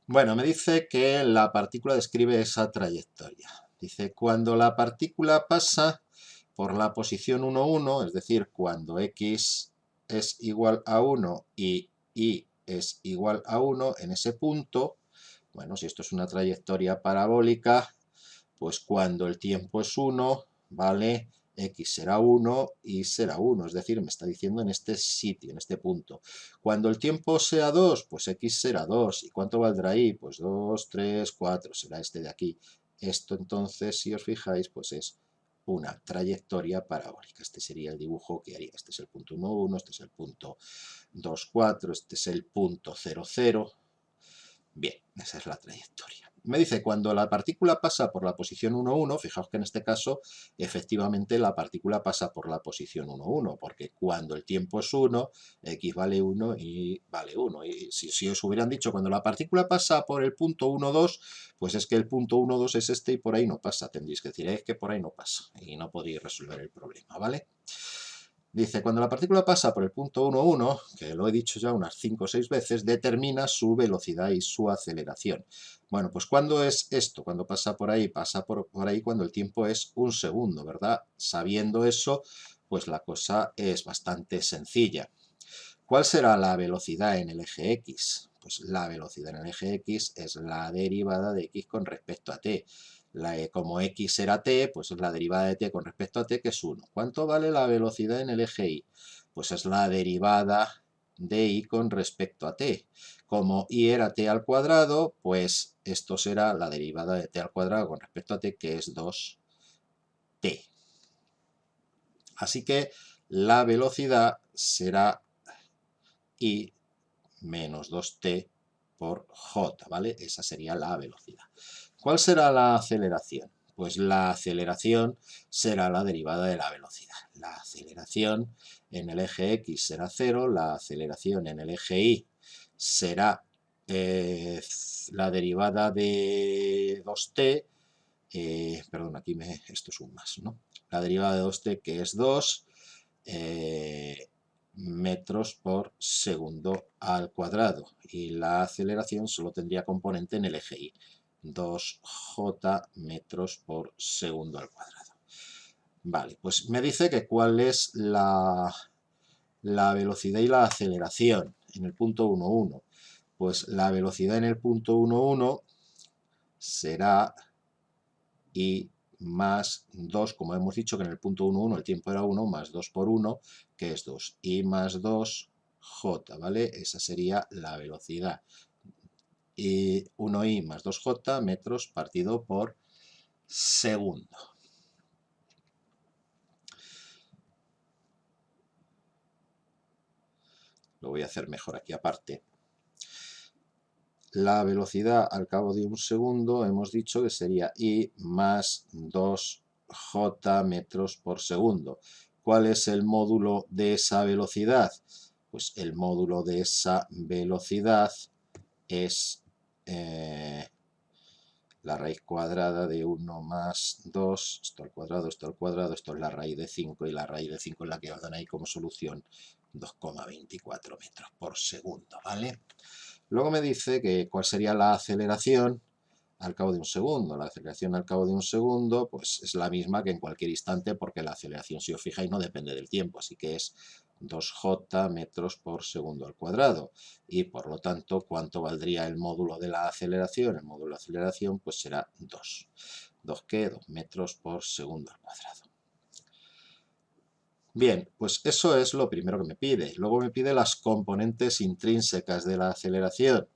Bueno, me dice que la partícula describe esa trayectoria. Dice, cuando la partícula pasa por la posición 1, 1, es decir, cuando x es igual a 1 y y es igual a 1 en ese punto, bueno, si esto es una trayectoria parabólica, pues cuando el tiempo es 1, ¿vale? X será 1 y será 1, es decir, me está diciendo en este sitio, en este punto. Cuando el tiempo sea 2, pues X será 2. ¿Y cuánto valdrá ahí? Pues 2, 3, 4, será este de aquí. Esto entonces, si os fijáis, pues es una trayectoria parabólica. Este sería el dibujo que haría. Este es el punto 1, 1, este es el punto 2, 4, este es el punto 0, 0. Bien, esa es la trayectoria. Me dice, cuando la partícula pasa por la posición 1, 1, fijaos que en este caso, efectivamente, la partícula pasa por la posición 1, 1, porque cuando el tiempo es 1, x vale 1 y vale 1. Y si os hubieran dicho, cuando la partícula pasa por el punto 1, 2, pues es que el punto 1, 2 es este y por ahí no pasa. Tendréis que decir, es que por ahí no pasa y no podéis resolver el problema, ¿vale? Dice, cuando la partícula pasa por el punto 1, 1, que lo he dicho ya unas 5 o 6 veces, determina su velocidad y su aceleración. Bueno, pues ¿cuándo es esto? Cuando pasa por ahí cuando el tiempo es un segundo, ¿verdad? Sabiendo eso, pues la cosa es bastante sencilla. ¿Cuál será la velocidad en el eje X? Pues la velocidad en el eje X es la derivada de X con respecto a t. Como X era t, pues es la derivada de t con respecto a t, que es 1. ¿Cuánto vale la velocidad en el eje Y? Pues es la derivada de Y con respecto a t. Como Y era t al cuadrado, pues esto será la derivada de t al cuadrado con respecto a t, que es 2t. Así que la velocidad será Y menos 2t por j, ¿vale? Esa sería la velocidad. ¿Cuál será la aceleración? Pues la aceleración será la derivada de la velocidad. La aceleración en el eje X será 0, la aceleración en el eje Y será la derivada de 2t, perdón, aquí esto es un más, ¿no? La derivada de 2t, que es 2, metros por segundo al cuadrado, y la aceleración solo tendría componente en el eje Y, 2j metros por segundo al cuadrado. Vale, pues me dice que cuál es la velocidad y la aceleración en el punto 1, 1. Pues la velocidad en el punto 1,1 será I más 2, como hemos dicho que en el punto 1,1 el tiempo era 1, más 2 por 1, que es 2. I más 2, J, ¿vale? Esa sería la velocidad. Y 1I más 2J metros partido por segundo. Lo voy a hacer mejor aquí aparte. La velocidad al cabo de un segundo hemos dicho que sería I más 2J metros por segundo. ¿Cuál es el módulo de esa velocidad? Pues el módulo de esa velocidad es la raíz cuadrada de 1 más 2, esto al cuadrado, esto al cuadrado, esto es la raíz de 5 y la raíz de 5 es la que os dan ahí como solución, 2,24 metros por segundo, ¿vale? Luego me dice que cuál sería la aceleración al cabo de un segundo. La aceleración al cabo de un segundo pues es la misma que en cualquier instante porque la aceleración, si os fijáis, no depende del tiempo, así que es 2J metros por segundo al cuadrado. Y por lo tanto, ¿cuánto valdría el módulo de la aceleración? El módulo de la aceleración pues será 2. ¿2 qué? 2 metros por segundo al cuadrado. Bien, pues eso es lo primero que me pide. Luego me pide las componentes intrínsecas de la aceleración.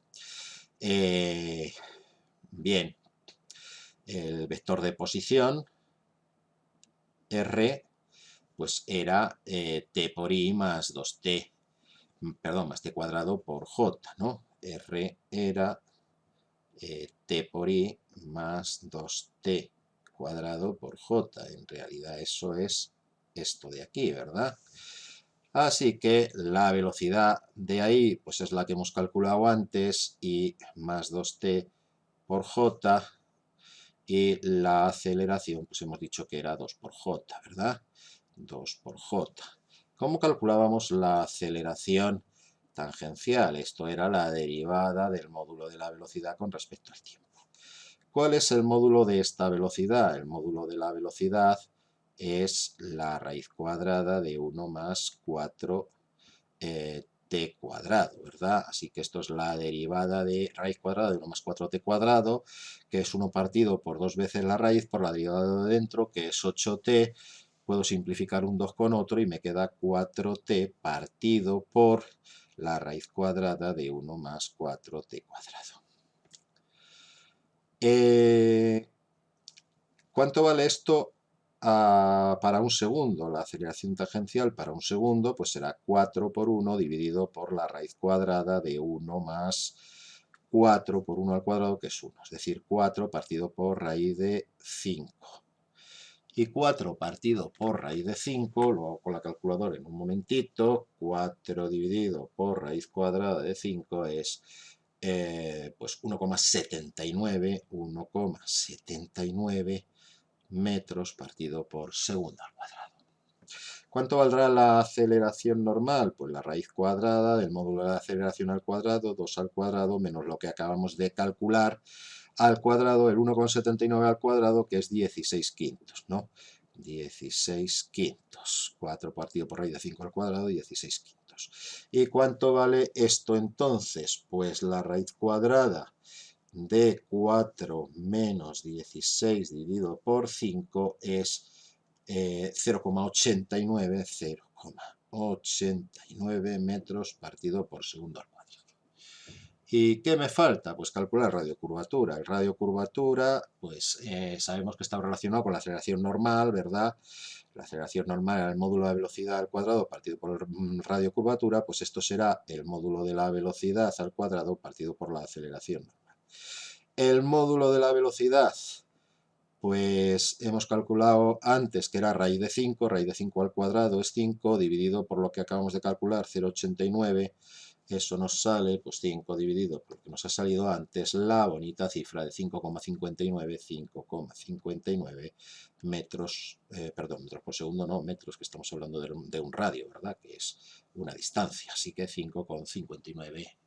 Bien, el vector de posición, R, pues era t por i más 2t, perdón, más t cuadrado por j, ¿no? R era t por i más 2t cuadrado por j. En realidad eso es esto de aquí, ¿verdad? Así que la velocidad de ahí pues es la que hemos calculado antes, i más 2t por j, y la aceleración pues hemos dicho que era 2 por j, ¿verdad? 2 por j. ¿Cómo calculábamos la aceleración tangencial? Esto era la derivada del módulo de la velocidad con respecto al tiempo. ¿Cuál es el módulo de esta velocidad? El módulo de la velocidad es la raíz cuadrada de 1 más 4 t cuadrado, ¿verdad? Así que esto es la derivada de raíz cuadrada de 1 más 4t cuadrado, que es 1 partido por 2 veces la raíz por la derivada de dentro, que es 8t. Puedo simplificar un 2 con otro y me queda 4t partido por la raíz cuadrada de 1 más 4t cuadrado. ¿Cuánto vale esto para un segundo? La aceleración tangencial para un segundo pues será 4 por 1 dividido por la raíz cuadrada de 1 más 4 por 1 al cuadrado, que es 1. Es decir, 4 partido por raíz de 5. Y 4 partido por raíz de 5, lo hago con la calculadora en un momentito, 4 dividido por raíz cuadrada de 5 es pues 1,79 metros partido por segundo al cuadrado. ¿Cuánto valdrá la aceleración normal? Pues la raíz cuadrada del módulo de la aceleración al cuadrado, 2 al cuadrado, menos lo que acabamos de calcular al cuadrado, el 1,79 al cuadrado, que es 16 quintos, ¿no? 16 quintos. 4 partido por raíz de 5 al cuadrado, 16 quintos. ¿Y cuánto vale esto entonces? Pues la raíz cuadrada de 4 menos 16 dividido por 5 es 0,89 metros partido por segundo al cuadrado. ¿Y qué me falta? Pues calcular radiocurvatura. El radiocurvatura, pues sabemos que está relacionado con la aceleración normal, ¿verdad? La aceleración normal era el módulo de velocidad al cuadrado partido por radiocurvatura, pues esto será el módulo de la velocidad al cuadrado partido por la aceleración normal. El módulo de la velocidad, pues hemos calculado antes que era raíz de 5 al cuadrado es 5, dividido por lo que acabamos de calcular, 0,89, eso nos sale, pues 5 dividido por lo que nos ha salido antes, la bonita cifra de 5,59 metros, perdón, metros por segundo, no, metros, que estamos hablando de un radio, ¿verdad? Que es una distancia, así que 5,59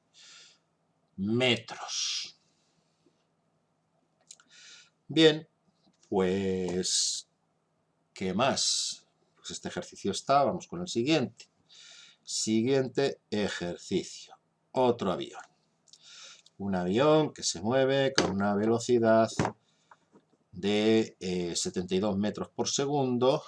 metros. Bien, pues, ¿qué más? Pues este ejercicio está, vamos con el siguiente. Siguiente ejercicio. Otro avión. un avión que se mueve con una velocidad de 72 metros por segundo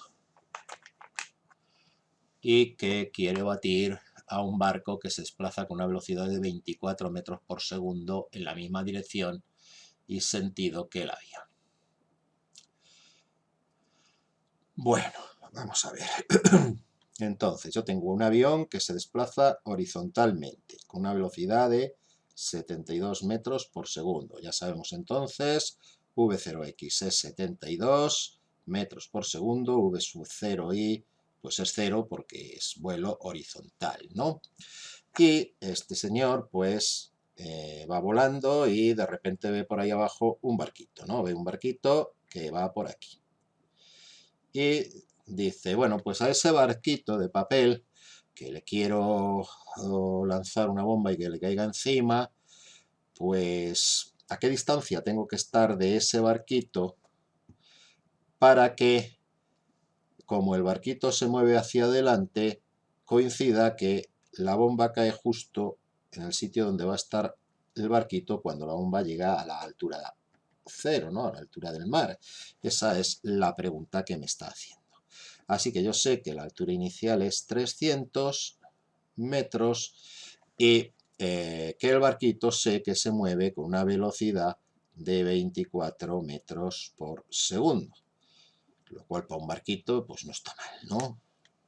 y que quiere batir a un barco que se desplaza con una velocidad de 24 metros por segundo en la misma dirección y sentido que el avión. Bueno, vamos a ver. Entonces, yo tengo un avión que se desplaza horizontalmente con una velocidad de 72 metros por segundo. Ya sabemos entonces, V0x es 72 metros por segundo, V sub 0i pues es 0 porque es vuelo horizontal, ¿no? Y este señor pues va volando y de repente ve por ahí abajo un barquito, ¿no? Ve un barquito que va por aquí. Y dice, bueno, pues a ese barquito de papel que le quiero lanzar una bomba y que le caiga encima, pues ¿a qué distancia tengo que estar de ese barquito para que, como el barquito se mueve hacia adelante, coincida que la bomba cae justo en el sitio donde va a estar el barquito cuando la bomba llega a la altura cero, ¿no? A la altura del mar? Esa es la pregunta que me está haciendo. Así que yo sé que la altura inicial es 300 metros y que el barquito sé que se mueve con una velocidad de 24 metros por segundo. Lo cual para un barquito pues no está mal, ¿no?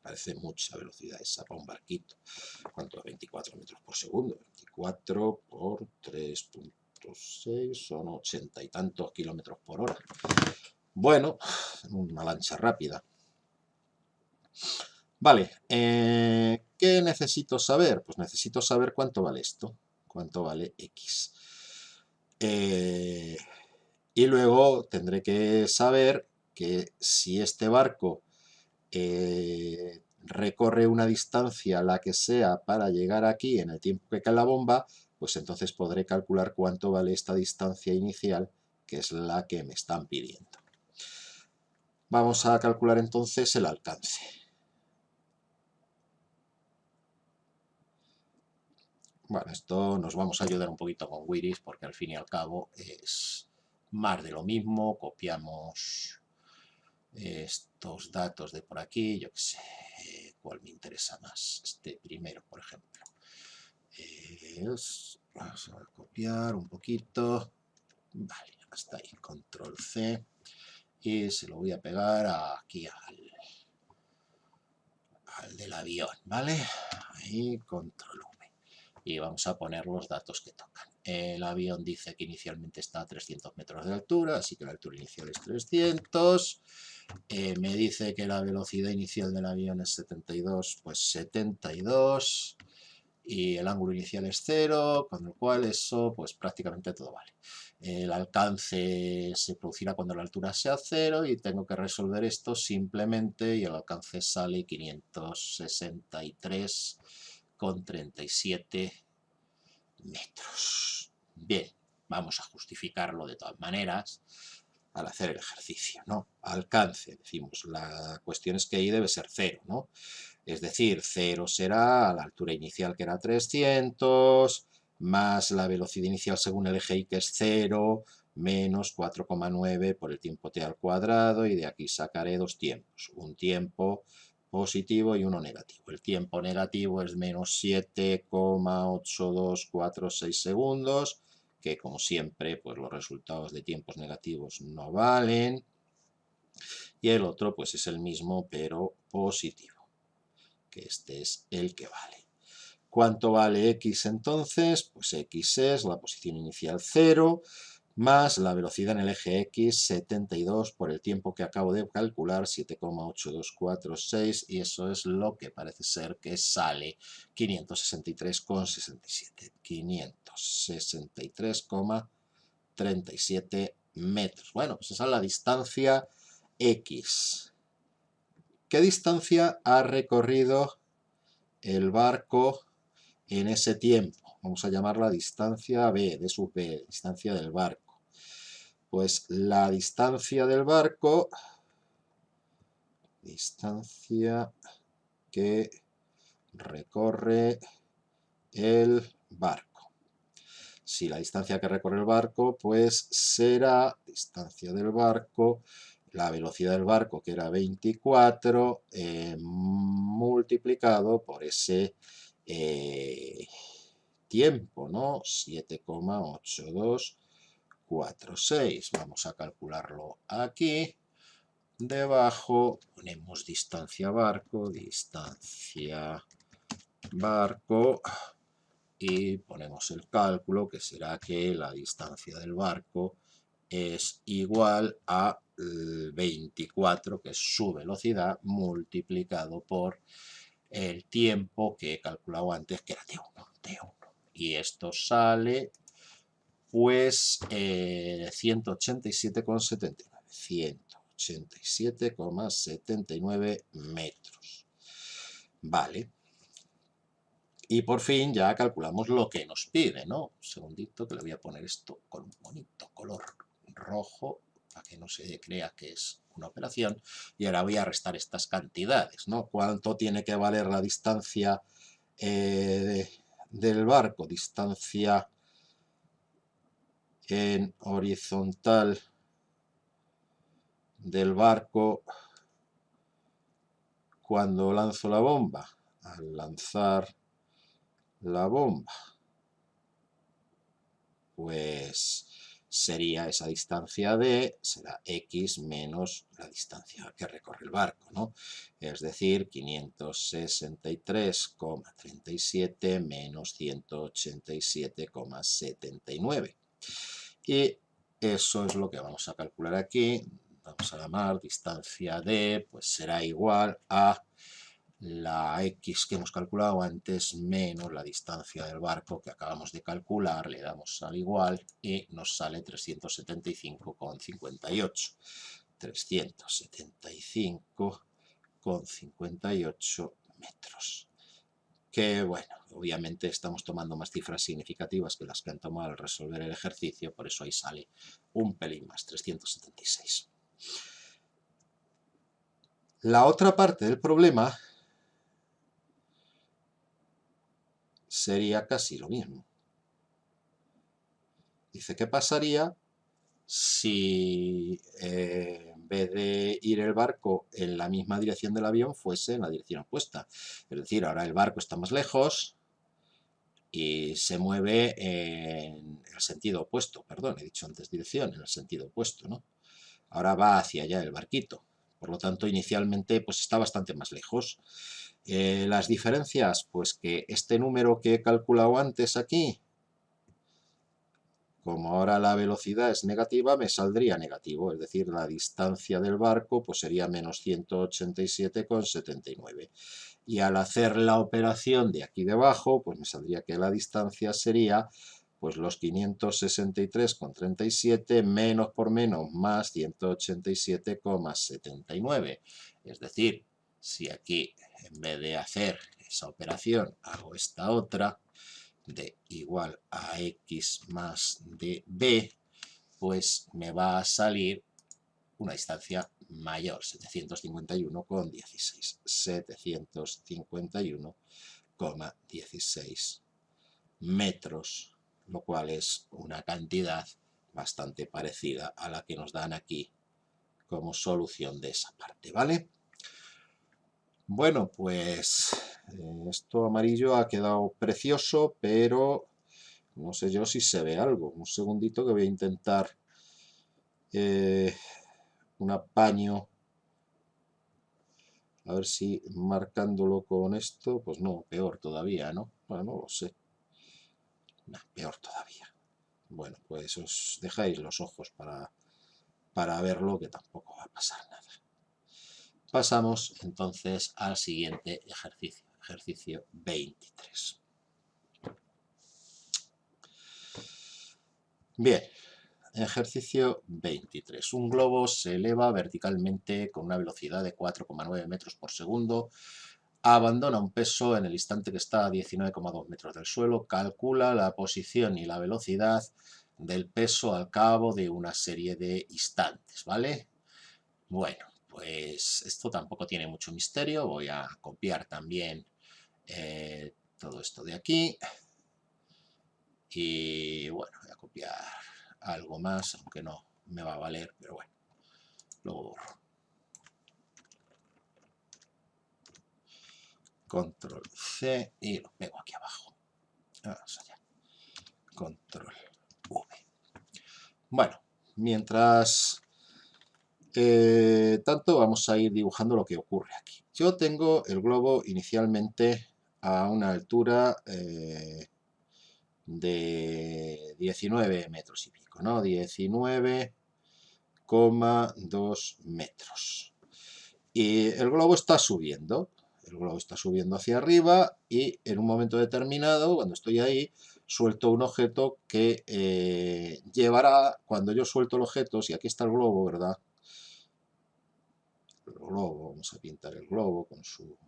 Parece mucha velocidad esa para un barquito. ¿Cuánto es 24 metros por segundo? 24 por 3.6 son 80 y tantos kilómetros por hora. Bueno, una lancha rápida. Vale, ¿qué necesito saber? Pues necesito saber cuánto vale esto, cuánto vale X. Y luego tendré que saber que si este barco recorre una distancia, la que sea, para llegar aquí en el tiempo que cae la bomba, pues entonces podré calcular cuánto vale esta distancia inicial, que es la que me están pidiendo. Vamos a calcular entonces el alcance. Bueno, esto nos vamos a ayudar un poquito con Wiris porque al fin y al cabo es más de lo mismo. Copiamos estos datos de por aquí, yo qué sé, ¿cuál me interesa más? Este primero, por ejemplo. Vamos a copiar un poquito. Vale, hasta ahí, control C. Y se lo voy a pegar aquí al del avión, ¿vale? Ahí, control V. Y vamos a poner los datos que tocan. El avión dice que inicialmente está a 300 metros de altura, así que la altura inicial es 300. Me dice que la velocidad inicial del avión es 72, pues 72. Y el ángulo inicial es 0, con lo cual eso pues prácticamente todo vale. El alcance se producirá cuando la altura sea 0 y tengo que resolver esto simplemente y el alcance sale 563,37 metros. Bien, vamos a justificarlo de todas maneras al hacer el ejercicio, ¿no? Alcance, decimos, la cuestión es que ahí debe ser 0, ¿no? Es decir, 0 será a la altura inicial que era 300, más la velocidad inicial según el eje y que es 0, menos 4,9 por el tiempo t al cuadrado, y de aquí sacaré dos tiempos, un tiempo positivo y uno negativo. El tiempo negativo es menos 7,8246 segundos, que como siempre, pues los resultados de tiempos negativos no valen. Y el otro pues es el mismo pero positivo, que este es el que vale. ¿Cuánto vale X entonces? Pues X es la posición inicial 0 más la velocidad en el eje X 72 por el tiempo que acabo de calcular 7,8246, y eso es lo que parece ser que sale 563,67 563,37 metros. Bueno, pues esa es la distancia X. ¿Qué distancia ha recorrido el barco en ese tiempo? Vamos a llamarla distancia B, D sub B, distancia del barco. Pues la distancia del barco, distancia que recorre el barco, Si la distancia que recorre el barco, pues será distancia del barco, la velocidad del barco, que era 24, multiplicado por ese tiempo, ¿no? 7,8246. Vamos a calcularlo aquí. Debajo ponemos distancia barco, y ponemos el cálculo, que será que la distancia del barco es igual a 24, que es su velocidad, multiplicado por el tiempo que he calculado antes, que era T1. Y esto sale, pues, 187,79. 187,79 metros. Vale. Y por fin ya calculamos lo que nos pide, ¿no? Un segundito que le voy a poner esto con un bonito color rojo para que no se crea que es una operación. Y ahora voy a restar estas cantidades, ¿no? ¿Cuánto tiene que valer la distancia del barco? Distancia en horizontal del barco cuando lanzo la bomba. Al lanzar la bomba, pues sería esa distancia d, será x menos la distancia que recorre el barco, ¿no? Es decir, 563,37 menos 187,79. Y eso es lo que vamos a calcular aquí. Vamos a llamar distancia d, pues será igual a la x que hemos calculado antes menos la distancia del barco que acabamos de calcular, le damos al igual y nos sale 375,58. 375,58 metros. Que bueno, obviamente estamos tomando más cifras significativas que las que han tomado al resolver el ejercicio, por eso ahí sale un pelín más, 376. La otra parte del problema sería casi lo mismo. Dice, ¿qué pasaría si en vez de ir el barco en la misma dirección del avión fuese en la dirección opuesta? Es decir, ahora el barco está más lejos y se mueve en el sentido opuesto. Perdón, he dicho antes dirección, en el sentido opuesto, ¿no? Ahora va hacia allá el barquito. Por lo tanto, inicialmente pues está bastante más lejos. Las diferencias, pues que este número que he calculado antes aquí, como ahora la velocidad es negativa, me saldría negativo, es decir, la distancia del barco pues sería menos 187,79. Y al hacer la operación de aquí debajo, pues me saldría que la distancia sería pues los 563,37 menos por menos más 187,79. Es decir, si aquí en vez de hacer esa operación hago esta otra, de igual a x más db, pues me va a salir una distancia mayor, 751,16. 751,16 metros, lo cual es una cantidad bastante parecida a la que nos dan aquí como solución de esa parte, ¿vale? Bueno, pues esto amarillo ha quedado precioso, pero no sé yo si se ve algo. Un segundito que voy a intentar un apaño. A ver si marcándolo con esto, pues no, peor todavía, ¿no? Bueno, no lo sé. No, peor todavía. Bueno, pues os dejáis los ojos para verlo, que tampoco va a pasar nada. Pasamos entonces al siguiente ejercicio, ejercicio 23. Bien, ejercicio 23. Un globo se eleva verticalmente con una velocidad de 4,9 metros por segundo. Abandona un peso en el instante que está a 19,2 metros del suelo. Calcula la posición y la velocidad del peso al cabo de una serie de instantes, ¿vale? Bueno, pues esto tampoco tiene mucho misterio. Voy a copiar también todo esto de aquí. Y bueno, voy a copiar algo más, aunque no me va a valer, pero bueno, luego borro. Control C y lo pego aquí abajo. Vamos allá. Control V. Bueno, mientras tanto vamos a ir dibujando lo que ocurre aquí. Yo tengo el globo inicialmente a una altura de 19 metros y pico, ¿no? 19,2 metros. Y el globo está subiendo. El globo está subiendo hacia arriba y en un momento determinado, cuando estoy ahí, suelto un objeto que llevará, cuando yo suelto el objeto, si aquí está el globo, ¿verdad? El globo, vamos a pintar el globo con su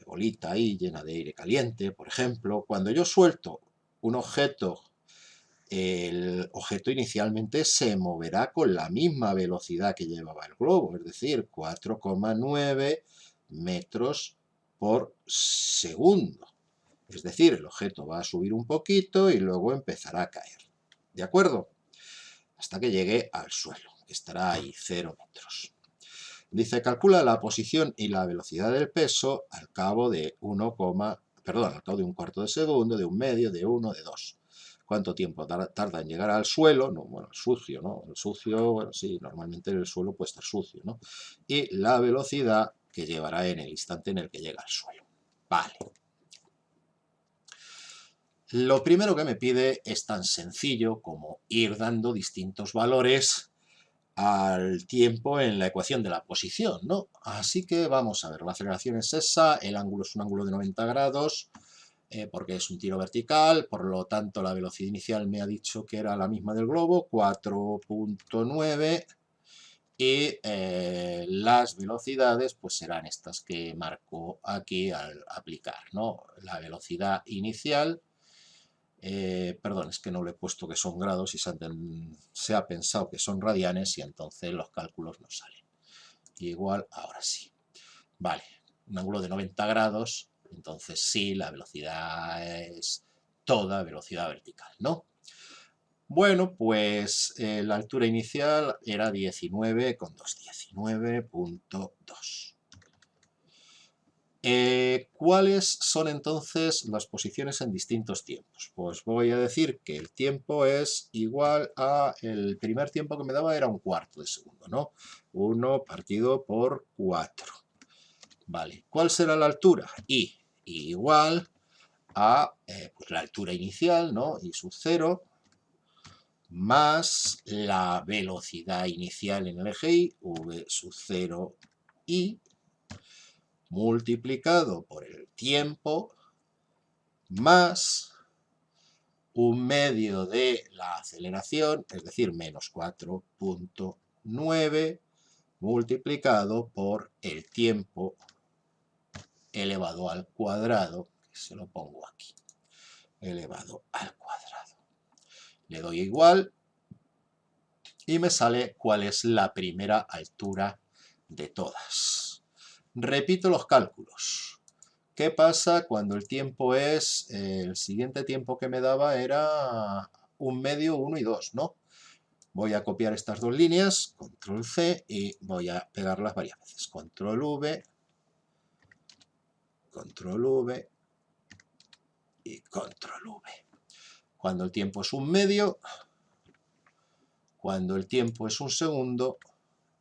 bolita ahí llena de aire caliente, por ejemplo. Cuando yo suelto un objeto, el objeto inicialmente se moverá con la misma velocidad que llevaba el globo, es decir, 4,9 metros por segundo. Es decir, el objeto va a subir un poquito y luego empezará a caer. ¿De acuerdo? Hasta que llegue al suelo, que estará ahí 0 metros. Dice, calcula la posición y la velocidad del peso al cabo de al cabo de un cuarto de segundo, de un medio, de 1, de 2. ¿Cuánto tiempo tarda en llegar al suelo? No, bueno, el sucio, ¿no? El sucio, bueno, sí, normalmente el suelo puede estar sucio, ¿no? Y la velocidad que llevará en el instante en el que llega al suelo. Vale. Lo primero que me pide es tan sencillo como ir dando distintos valores al tiempo en la ecuación de la posición, ¿no? Así que vamos a ver, la aceleración es esa, el ángulo es un ángulo de 90 grados, porque es un tiro vertical, por lo tanto la velocidad inicial me ha dicho que era la misma del globo, 4,9, y las velocidades pues serán estas que marco aquí al aplicar, ¿no? La velocidad inicial, perdón, es que no le he puesto que son grados y se ha pensado que son radianes y entonces los cálculos no salen. Igual, ahora sí. Vale, un ángulo de 90 grados, entonces sí, la velocidad es toda velocidad vertical, ¿no? Bueno, pues la altura inicial era 19,2, 19,2. ¿Cuáles son entonces las posiciones en distintos tiempos? Pues voy a decir que el tiempo es igual a, el primer tiempo que me daba era un cuarto de segundo, ¿no? 1 partido por 4. Vale, ¿cuál será la altura? I igual a pues la altura inicial, ¿no? I sub 0, más la velocidad inicial en el eje Y, v sub 0 i, multiplicado por el tiempo, más un medio de la aceleración, es decir, menos 4,9, multiplicado por el tiempo elevado al cuadrado, que se lo pongo aquí, elevado al cuadrado. Le doy igual y me sale cuál es la primera altura de todas. Repito los cálculos. ¿Qué pasa cuando el tiempo es, el siguiente tiempo que me daba era un medio, 1 y 2, ¿no? Voy a copiar estas dos líneas, control C, y voy a pegarlas varias veces. Control V, control V y control V. Cuando el tiempo es un medio, cuando el tiempo es un segundo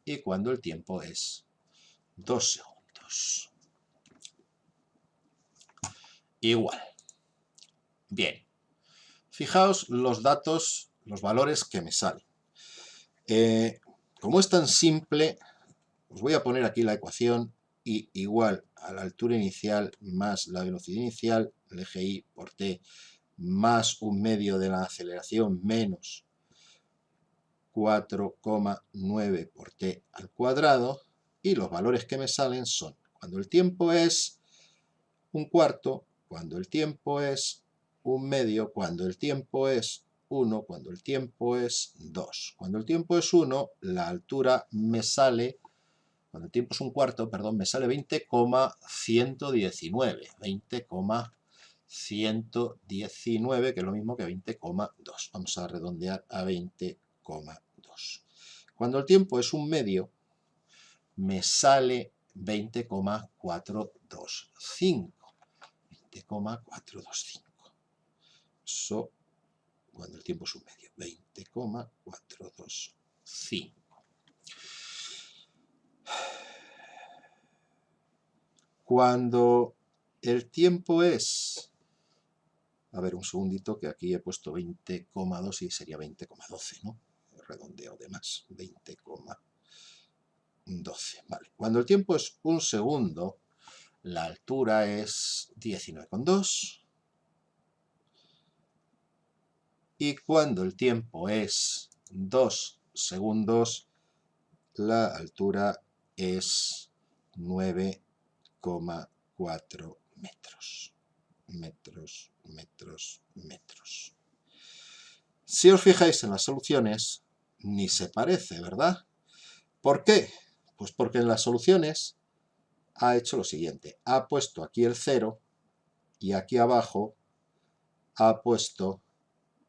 y cuando el tiempo es 2 segundos. Igual. Bien. Fijaos los datos, los valores que me salen. Como es tan simple, os voy a poner aquí la ecuación I igual a la altura inicial más la velocidad inicial, el eje Y por T, más un medio de la aceleración menos 4,9 por T al cuadrado, y los valores que me salen son, cuando el tiempo es un cuarto, cuando el tiempo es un medio, cuando el tiempo es 1, cuando el tiempo es 2. Cuando el tiempo es 1, la altura me sale, cuando el tiempo es un cuarto, perdón, me sale 20,119, 20,119. 119, que es lo mismo que 20,2. Vamos a redondear a 20,2. Cuando el tiempo es un medio, me sale 20,425. 20,425. Eso cuando el tiempo es un medio. 20,425. Cuando el tiempo es... A ver, un segundito, que aquí he puesto 20,2 y sería 20,12, ¿no? Redondeo de más. 20,12. Vale. Cuando el tiempo es un segundo, la altura es 19,2. Y cuando el tiempo es 2 segundos, la altura es 9,4 metros. Metros. Si os fijáis en las soluciones, ni se parece, ¿verdad? ¿Por qué? Pues porque en las soluciones ha hecho lo siguiente. Ha puesto aquí el 0 y aquí abajo ha puesto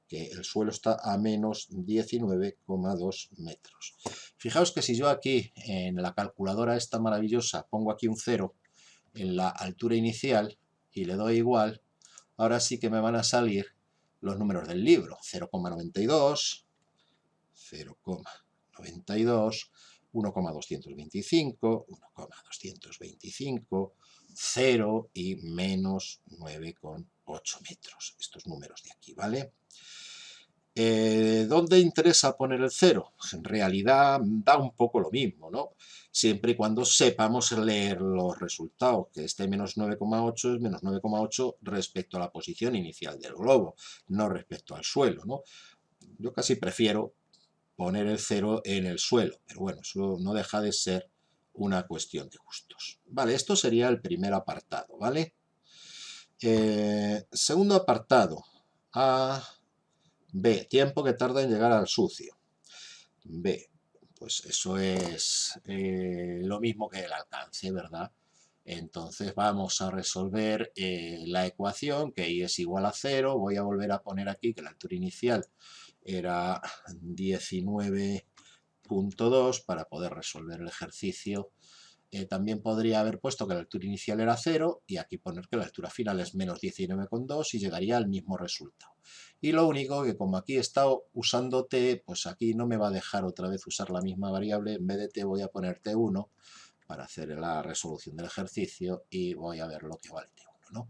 que el suelo está a menos 19,2 metros. Fijaos que si yo aquí en la calculadora esta maravillosa pongo aquí un 0 en la altura inicial y le doy igual, ahora sí que me van a salir los números del libro. 0,92, 0,92, 1,225, 1,225, 0 y menos 9,8 metros. Estos números de aquí, ¿vale? ¿Dónde interesa poner el 0? En realidad da un poco lo mismo, ¿no? Siempre y cuando sepamos leer los resultados, que este menos 9,8 es menos 9,8 respecto a la posición inicial del globo, no respecto al suelo, ¿no? Yo casi prefiero poner el 0 en el suelo, pero bueno, eso no deja de ser una cuestión de gustos. Vale, esto sería el primer apartado, ¿vale? Segundo apartado, B, tiempo que tarda en llegar al sucio. B, pues eso es lo mismo que el alcance, ¿verdad? Entonces vamos a resolver la ecuación, que I es igual a 0. Voy a volver a poner aquí que la altura inicial era 19,2 para poder resolver el ejercicio. También podría haber puesto que la altura inicial era 0 y aquí poner que la altura final es menos 19,2 y llegaría al mismo resultado. Y lo único que como aquí he estado usando t, pues aquí no me va a dejar otra vez usar la misma variable. En vez de t voy a poner t1 para hacer la resolución del ejercicio y voy a ver lo que vale t1, ¿no?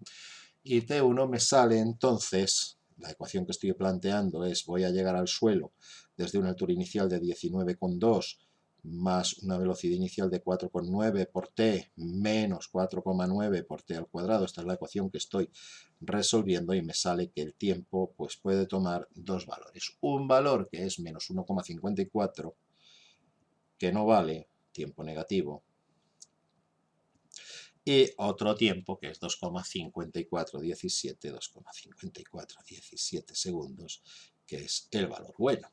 Y t1 me sale entonces, la ecuación que estoy planteando es voy a llegar al suelo desde una altura inicial de 19,2 más una velocidad inicial de 4,9 por t menos 4,9 por t al cuadrado. Esta es la ecuación que estoy resolviendo y me sale que el tiempo pues, puede tomar dos valores. Un valor que es menos 1,54, que no vale, tiempo negativo, y otro tiempo que es 2,5417, 2,5417 segundos, que es el valor bueno.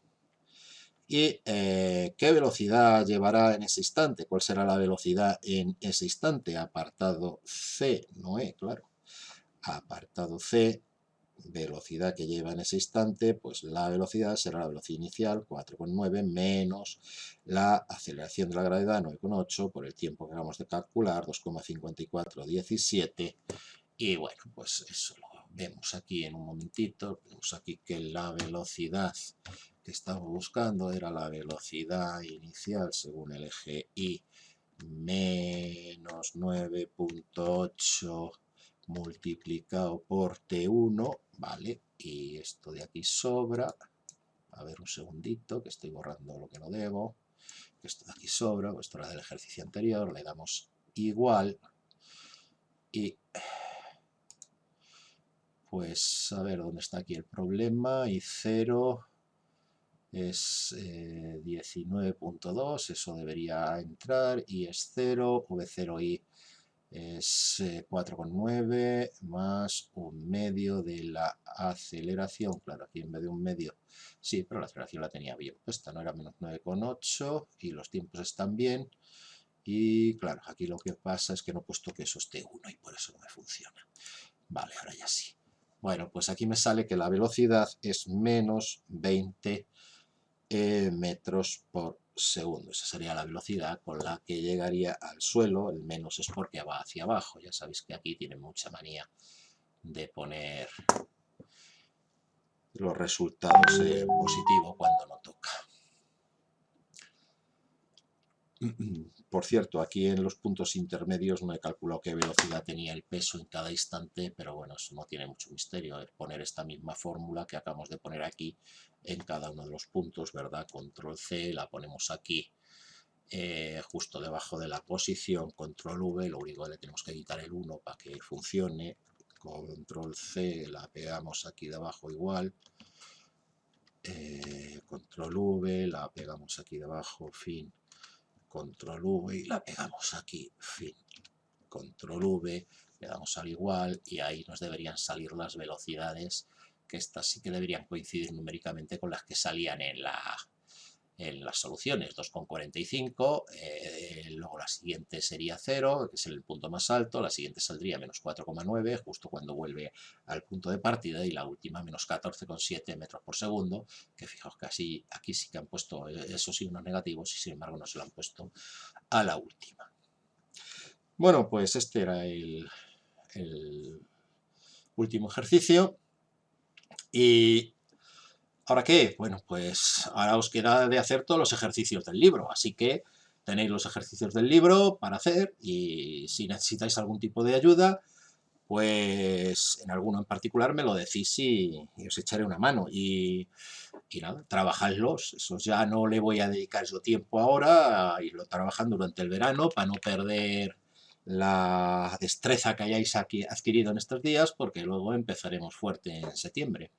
¿Y qué velocidad llevará en ese instante? ¿Cuál será la velocidad en ese instante? Apartado C, no E, claro. Apartado C, velocidad que lleva en ese instante, pues la velocidad será la velocidad inicial, 4,9, menos la aceleración de la gravedad, 9,8, por el tiempo que acabamos de calcular, 2,5417. Y bueno, pues eso lo vemos aquí en un momentito. Vemos aquí que la velocidad que estamos buscando era la velocidad inicial según el eje Y menos 9,8 multiplicado por T1, ¿vale? Y esto de aquí sobra. A ver, un segundito, que estoy borrando lo que no debo. Esto de aquí sobra, pues esto era del ejercicio anterior, le damos igual. Y pues a ver dónde está aquí el problema. Y 0 es 19,2, eso debería entrar. Y es 0, V0i es 4,9 más un medio de la aceleración. Claro, aquí en vez de un medio, sí, pero la aceleración la tenía bien puesta, no era menos 9,8 y los tiempos están bien. Y claro, aquí lo que pasa es que no he puesto que eso esté 1 y por eso no me funciona. Vale, ahora ya sí. Bueno, pues aquí me sale que la velocidad es menos 20 metros por segundo. Esa sería la velocidad con la que llegaría al suelo. El menos es porque va hacia abajo. Ya sabéis que aquí tienen mucha manía de poner los resultados en positivo cuando no toca. Por cierto, aquí en los puntos intermedios no he calculado qué velocidad tenía el peso en cada instante, pero bueno, eso no tiene mucho misterio. Es poner esta misma fórmula que acabamos de poner aquí en cada uno de los puntos, ¿verdad? Control C, la ponemos aquí justo debajo de la posición, control V, lo único que le tenemos que quitar el 1 para que funcione. Control C, la pegamos aquí debajo igual. Control V, la pegamos aquí debajo, fin. Control V y la pegamos aquí, fin. Control V, le damos al igual y ahí nos deberían salir las velocidades, que estas sí que deberían coincidir numéricamente con las que salían en las soluciones, 2,45, luego la siguiente sería 0, que es el punto más alto, la siguiente saldría menos 4,9, justo cuando vuelve al punto de partida, y la última menos 14,7 metros por segundo, que fijaos que así, aquí sí que han puesto esos signos negativos y sin embargo no se lo han puesto a la última. Bueno, pues este era el último ejercicio. Y ¿ahora qué? Bueno, pues ahora os queda de hacer todos los ejercicios del libro, así que tenéis los ejercicios del libro para hacer y si necesitáis algún tipo de ayuda, pues en alguno en particular me lo decís y os echaré una mano. Y nada, trabajadlos, eso ya no le voy a dedicar yo tiempo ahora, a irlo trabajando durante el verano para no perder la destreza que hayáis aquí adquirido en estos días, porque luego empezaremos fuerte en septiembre.